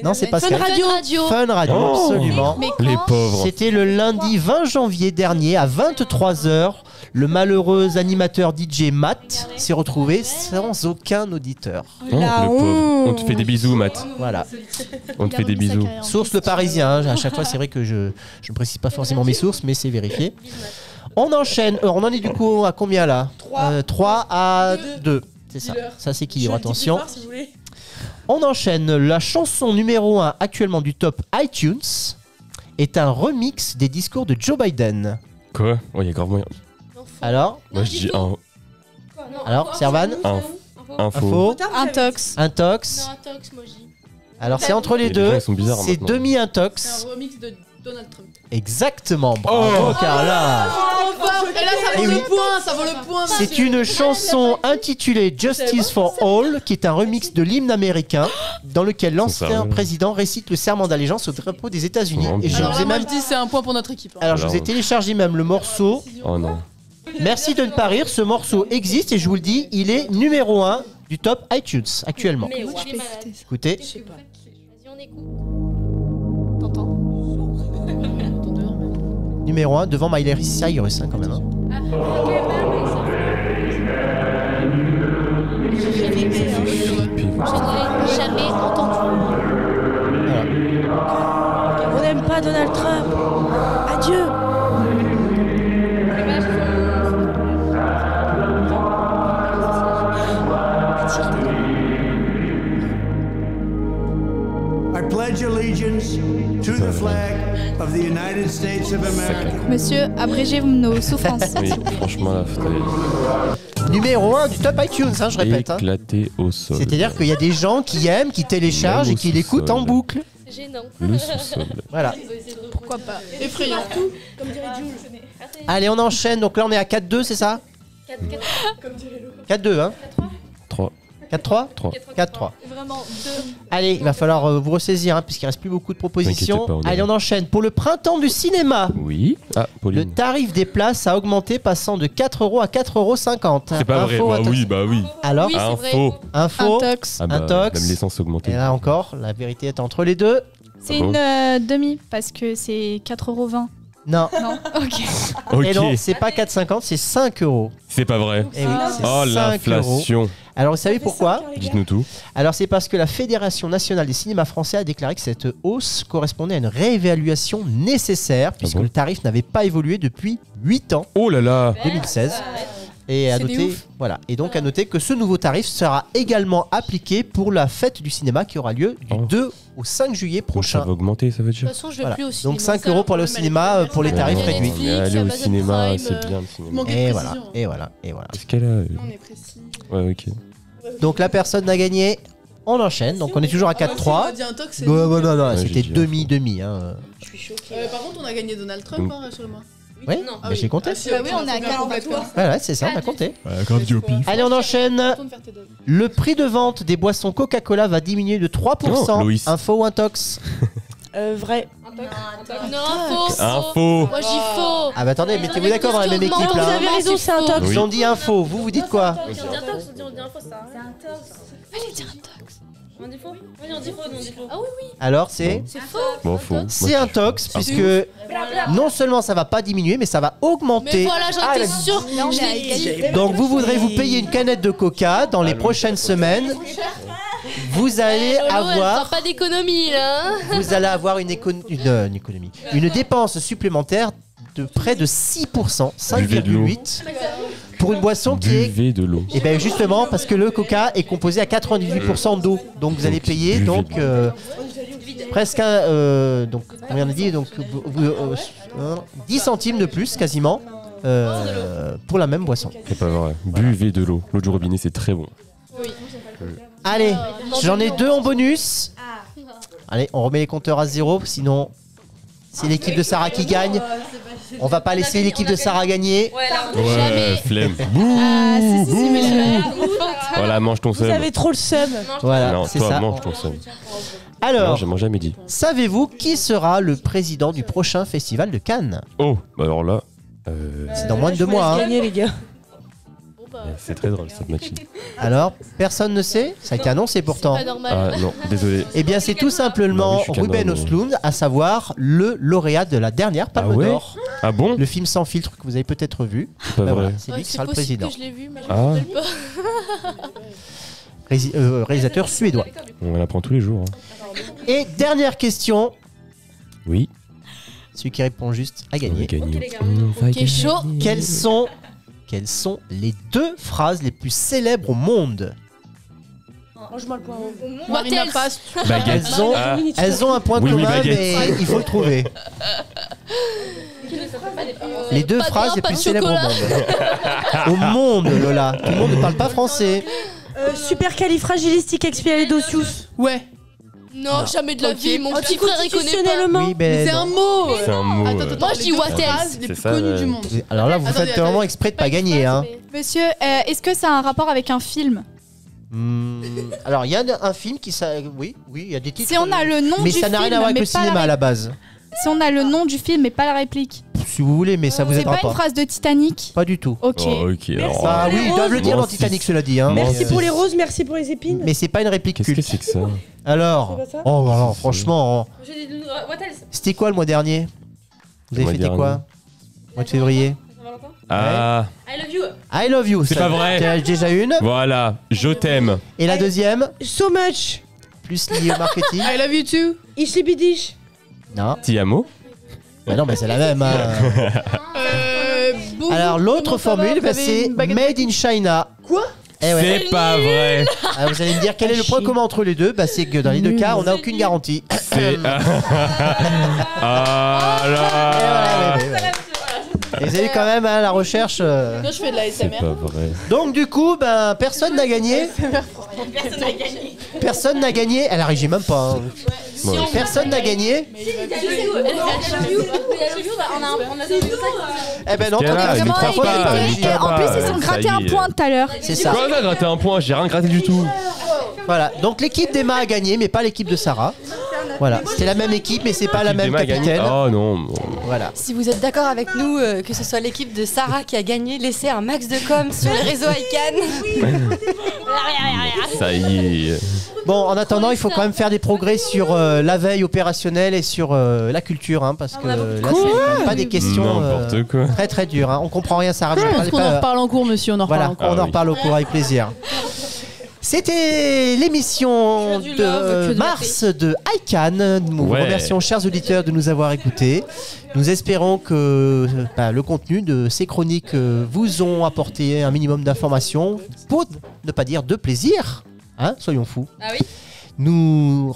C: Non, c'est pas
J: Fun
C: Skyrock.
J: Radio.
C: Fun Radio,
P: Oh.
C: absolument.
P: Les pauvres.
C: C'était le lundi 20 janvier dernier à 23h. Le malheureux animateur DJ Matt s'est retrouvé sans aucun auditeur.
P: Oh, le pauvre. On te fait des bisous, Matt.
C: Voilà.
P: On te fait des bisous.
C: Source Le Parisien. Hein. À chaque fois, c'est vrai que je ne précise pas forcément mes sources, mais c'est vérifié. On enchaîne. On en est du coup à combien là? 3 à 2. C'est ça. Ça, c'est qui? Attention. On enchaîne. La chanson numéro 1 actuellement du top iTunes est un remix des discours de Joe Biden.
P: Quoi? Oh, il y a grave moyen.
C: Alors?
P: Moi, je dis un.
C: Alors, Servan?
P: Info.
G: Intox.
C: Intox.
M: Non, intox, moi je dis.
C: Alors, c'est entre les
P: Les
C: deux.
P: gens, ils sont bizarres,
C: C'est
P: maintenant.
C: demi-intox.
K: C'est un remix de Donald Trump.
C: Exactement. Bravo, Carla.
K: Et là, ça
C: Eh
K: vaut
C: oui.
K: le point, ça vaut le point.
C: C'est une chanson intitulée Justice for All, qui est un remix de l'hymne américain, dans lequel l'ancien
P: sérieux.
C: président récite le serment d'allégeance au drapeau des États-Unis.
P: Vraiment
C: Et je
K: Alors
C: vous
K: là,
C: ai
K: moi,
C: même,
K: je dis c'est un point pour notre équipe. hein.
C: alors je vous ai téléchargé même le morceau.
P: Oh non.
C: Merci de ne pas rire, ce morceau existe et je vous le dis, il est numéro 1 du top iTunes actuellement.
M: Mais ouais,
G: je peux
M: malade.
G: écouter ça?
C: Écoutez,
M: Vas-y, on écoute. T'entends?
C: numéro 1 devant Miley Cyrus hein, quand même. Hein.
M: Je n'ai jamais entendu.
J: On n'aime pas Donald Trump. Adieu.
Q: I pledge allegiance to the flag of the United States of America.
G: Monsieur, abrégez nos souffrances.
P: Oui, franchement, là,
C: Numéro 1 du top iTunes, hein, je répète. Hein.
P: éclaté au sol.
C: C'est-à-dire qu'il y a des gens qui aiment, qui téléchargent et qui l'écoutent en boucle.
M: Gênant.
P: Le sous-sol.
C: Voilà.
K: Pourquoi pas effrayant.
M: Comme dirait Jules.
C: Allez, on enchaîne. Donc là, on est à 4-2, c'est ça 4-2, hein
P: 3.
C: 4-3
P: 3.
C: 4-3.
M: Vraiment, 2.
C: Allez, il va falloir vous ressaisir, hein, puisqu'il reste plus beaucoup de propositions.
P: T'inquiète pas,
C: Allez, on enchaîne. Pour le printemps du cinéma,
P: Oui. Ah,
C: le
P: Pauline.
C: tarif des places a augmenté, passant de 4 € à 4,50 €.
P: C'est pas vrai.
C: Info,
P: Bah
C: intox.
P: oui, bah oui.
C: Alors,
M: Oui, c'est vrai.
P: Info.
C: info,
K: Intox.
P: Ah bah,
C: Intox.
P: même l'essence a augmenté.
C: et là encore, la vérité est entre les deux.
G: C'est
P: Ah bon
G: une demi, parce que c'est 4,20 €.
C: Non.
G: Non, ok.
P: Ok.
C: Et non, c'est pas 4,50, c'est 5 €.
P: C'est pas vrai.
C: Et oui, c'est
P: Oh
C: 5 €.
P: l'inflation.
C: Alors, vous savez pourquoi?
P: Dites-nous tout.
C: Alors, c'est parce que la Fédération nationale des cinémas français a déclaré que cette hausse correspondait à une réévaluation nécessaire, puisque
P: bon
C: le tarif n'avait pas évolué depuis 8 ans,
P: Oh là là.
C: 2016. Et à
K: C'est des
C: noter,
K: ouf.
C: voilà. Et donc à noter que ce nouveau tarif sera également appliqué pour la fête du cinéma qui aura lieu du
P: Oh.
C: 2 au 5 juillet
P: Donc ça
C: prochain.
P: va augmenter, ça veut
M: De
P: dire.
M: toute façon, je vais
C: Voilà.
M: plus au cinéma.
C: Donc 5 € pour aller au cinéma pour les tarifs
P: Ouais,
C: réduits.
P: mais aller au
M: Amazon
P: cinéma,
M: Prime,
P: c'est bien le cinéma.
K: Manquer de
C: Et
K: précision.
C: voilà, et voilà, et voilà.
P: Est-ce qu'elle a.
K: On est précis.
P: Ouais, ok.
C: Donc la personne n'a gagné. On enchaîne. Donc on est toujours à 4-3.
K: On a dit un tox, c'est
C: Ouais,
K: nous.
C: ouais, non,
P: Ouais,
C: c'était
P: j'ai dit
C: demi-demi. Hein.
K: Par contre, on a gagné Donald Trump, hein, rassure-moi.
C: Oui,
M: Non.
C: mais j'ai compté.
K: Ah, si,
G: Bah
K: ok,
G: oui, on a
K: fait
G: quatre,
K: complètement.
C: Ouais, ouais, c'est ça, on a compté.
P: Ouais, grave du au pif.
C: Allez, on enchaîne.
K: Retourne faire tes dons.
C: Le prix de vente des boissons Coca-Cola va diminuer de 3%.
P: Oh, Loïs.
C: Info ou intox?
J: Vrai.
M: Non, faux.
P: Info.
M: Moi, j'y faux.
C: Ah bah attendez, mettez-vous d'accord dans la même équipe
J: Vous
C: là.
J: avez raison, c'est un tox.
P: Oui.
C: Ils ont dit info, vous dites quoi?
M: On dit un tox, on dit un faux, ça. C'est un tox. Allez, dis un tox. On dit faux? Oui, on dit faux, on dit faux. Ah oui, oui.
C: Alors c'est
M: C'est faux.
P: Bon, faux.
C: C'est un tox puisque non seulement ça va pas diminuer mais ça va
M: Mais
C: augmenter.
M: voilà, j'en étais sûre. Je l'ai dit.
C: Donc vous voudrez vous payer une canette de Coca dans les prochaines semaines. Vous allez
M: Lolo, elle
C: avoir
M: fera pas d'économie, là.
C: vous allez avoir une économie, une dépense supplémentaire de près de 6%,
P: Buvez de l'eau.
C: 5,8 pour une boisson qui est
P: Buvez de l'eau.
C: et bien justement parce que le Coca est composé à 98% d'eau. Donc vous allez payer
P: buvez
C: donc
P: de l'eau.
C: presque un donc combien on a dit donc 10 centimes de plus quasiment pour la même boisson.
P: C'est pas vrai. Buvez de l'eau. L'eau du robinet, c'est très bon.
C: Allez, j'en ai 2 en bonus. Allez, on remet les compteurs à 0 sinon c'est l'équipe de Sarah qui gagne. On va pas laisser l'équipe de Sarah gagner.
P: Ouais, flemme. Bouh, bouh. Voilà, mange ton
J: Vous
P: seum.
J: avez trop le seum.
C: Voilà,
P: Non,
C: c'est
P: toi,
C: ça.
P: mange ton seum. Non,
C: Alors,
P: je m'en jamais dit.
C: savez-vous qui sera le président du prochain festival de Cannes?
P: Oh, bah alors là.
C: C'est dans moins de 2 mois. Hein.
J: Gagner, les gars.
P: C'est très drôle cette Mathilde.
C: Alors, personne ne sait? Ça a été annoncé pourtant.
M: Pas normal.
P: Ah non, désolé.
C: Eh bien, c'est tout simplement
P: Non, oui, je suis
C: Ruben
P: canon, mais-
C: Östlund, à savoir le lauréat de la dernière Palme
P: ouais
C: d'Or.
P: Ah bon?
C: Le film Sans filtre que vous avez peut-être vu.
P: C'est pas
C: Ben
P: vrai.
C: voilà, c'est lui qui sera le président.
M: Que je l'ai vu, mais je
P: Ah.
M: me rappelle pas.
C: Réalisateur suédois.
P: On l'apprend tous les jours. hein.
C: Et dernière question.
P: Oui.
C: Celui qui répond juste a
P: On va
C: gagné.
P: gagner.
M: Ok, chaud.
C: Quelles sont les 2 phrases les plus célèbres au monde?
J: Mange-moi le poireau.
K: Marina
M: Hôtels.
K: passe.
P: Baguette. Ah.
C: Elles ont un point
P: Oui, oui,
C: commun,
P: baguette.
C: mais il faut le trouver. Les 2
M: Pas de
C: phrases
M: pain,
C: les
M: pas
C: plus
M: de
C: célèbres au monde. Au monde, Lola. Tout le monde ne parle pas français.
J: Supercalifragilisticexpialidocious.
K: Ouais.
M: Non, jamais de la
K: Ok.
M: vie. Mon petit frère, il connaît pas.
J: Constitutionnellement.
C: Oui, ben
K: C'est
C: non.
K: un mot.
P: C'est un mot.
M: Moi, je dis
K: les deux
M: Wattels.
K: phrases les
P: C'est
K: plus
P: ça,
K: connues
P: ouais.
K: du monde.
C: Alors là, vous
K: Attendez,
C: faites vraiment
K: attendez.
C: exprès de pas gagner. Hein.
G: Monsieur, est-ce que ça a un rapport avec un film?
C: Alors, il y a un film qui... Oui, il y a des titres.
G: Si on a le nom
C: mais
G: du
C: ça n'a rien
G: film,
C: à voir avec
G: mais
C: le
G: pas la
C: cinéma à la base.
G: Si on a le nom du film mais pas la réplique.
C: Si vous voulez, mais ça vous
G: C'est
C: aidera
G: pas une
C: pas.
G: phrase de Titanic?
C: Pas du tout.
G: Ok.
P: Oh, ok. Alors,
C: Ah oui, ils doivent le dire dans
P: Mensis.
C: Titanic, cela dit. Hein.
J: Merci pour les
P: Mensis.
J: roses, merci pour les épines.
C: Mais c'est pas une réplique
P: Qu'est-ce que
C: culte.
P: c'est que ça?
C: Alors,
J: C'est pas ça
C: oh alors, franchement,
M: J'ai dit Wattels.
C: c'était quoi le mois dernier? Vous
P: Le
C: avez
P: mois
C: fêté
P: dernier.
C: quoi? Mois de février.
P: Ah,
M: I love you.
C: I love you.
P: C'est
C: ça,
P: pas vrai.
C: t'as déjà une.
P: voilà. Je t'aime.
C: Et la deuxième,
J: So much.
C: plus liée au marketing.
K: I love you too.
J: Ishibidish.
C: Non.
P: Tiamo.
C: Bah non, mais c'est la même. Hein.
K: Bonjour,
C: Alors l'autre
K: comment ça va
C: formule,
K: Vous
C: bah,
K: avez
C: c'est
K: une baguette
C: Made in China.
K: Quoi?
C: Eh ouais.
P: C'est pas vrai.
C: Ah, vous allez me dire quel est le point commun entre les deux? Bah c'est que dans les deux cas, on n'a aucune garantie.
P: C'est. Ah là.
C: Et vous avez quand même hein, la recherche.
K: Moi, je fais de la
P: C'est
K: SMR.
P: pas vrai.
C: Donc du coup, ben personne n'a gagné. Personne n'a gagné. Elle arrive même pas. Hein.
P: Ouais.
C: Personne n'a gagné. Eh ben non,
P: Quel âge,
C: vraiment,
P: il croit pas, il croit
R: En plus,
P: pas.
R: ils sont
P: Ça
R: grattés
P: y
R: un
P: est.
R: point tout à l'heure.
C: C'est ça.
P: Quoi, on a gratté un point? J'ai rien gratté du tout.
C: Voilà, donc l'équipe d'Emma a gagné, mais pas l'équipe de Sarah. Voilà, c'était la même équipe, mais c'est pas la même
P: Emma a gagné.
C: capitaine.
P: Oh non.
C: Voilà.
D: Si vous êtes d'accord avec nous que ce soit l'équipe de Sarah qui a gagné, laissez un max de com sur les réseaux ICANN.
P: Ça y est.
C: Bon, en attendant, il faut quand même faire des progrès sur la veille opérationnelle et sur la culture, hein, parce que là, c'est quand même pas des questions
P: N'importe quoi.
C: très très dures. Hein. On comprend rien, Sarah.
K: Je pense qu'on en reparle en cours, monsieur. On en reparle
C: Voilà,
K: en cours.
C: on en reparle au cours avec plaisir. C'était l'émission
H: Que du love, que
C: de
H: de
C: mars de ICANN. Nous vous
P: Ouais.
C: remercions, chers auditeurs, de nous avoir écoutés. Nous espérons que le contenu de ces chroniques vous ont apporté un minimum d'informations, pour ne pas dire de plaisir. Hein, soyons fous.
H: Ah oui.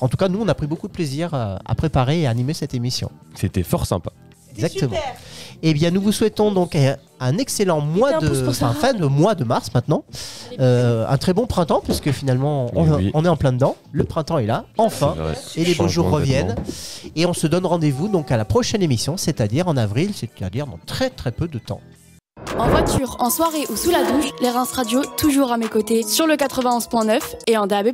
C: En tout cas, nous, on a pris beaucoup de plaisir à préparer et à animer cette émission.
P: C'était fort sympa.
C: Exactement. Eh bien, nous vous souhaitons donc un excellent fin de mois de mars maintenant. Un très bon printemps, puisque finalement, on est en plein dedans. Le printemps est là, enfin.
P: C'est vrai.
C: Et les beaux jours
P: Changement de
C: reviennent.
P: vêtements.
C: Et on se donne rendez-vous donc à la prochaine émission, c'est-à-dire en avril, c'est-à-dire dans très très peu de temps.
A: En voiture, en soirée ou sous la douche, les Reims Radio toujours à mes côtés sur le 91.9 et en DAB+.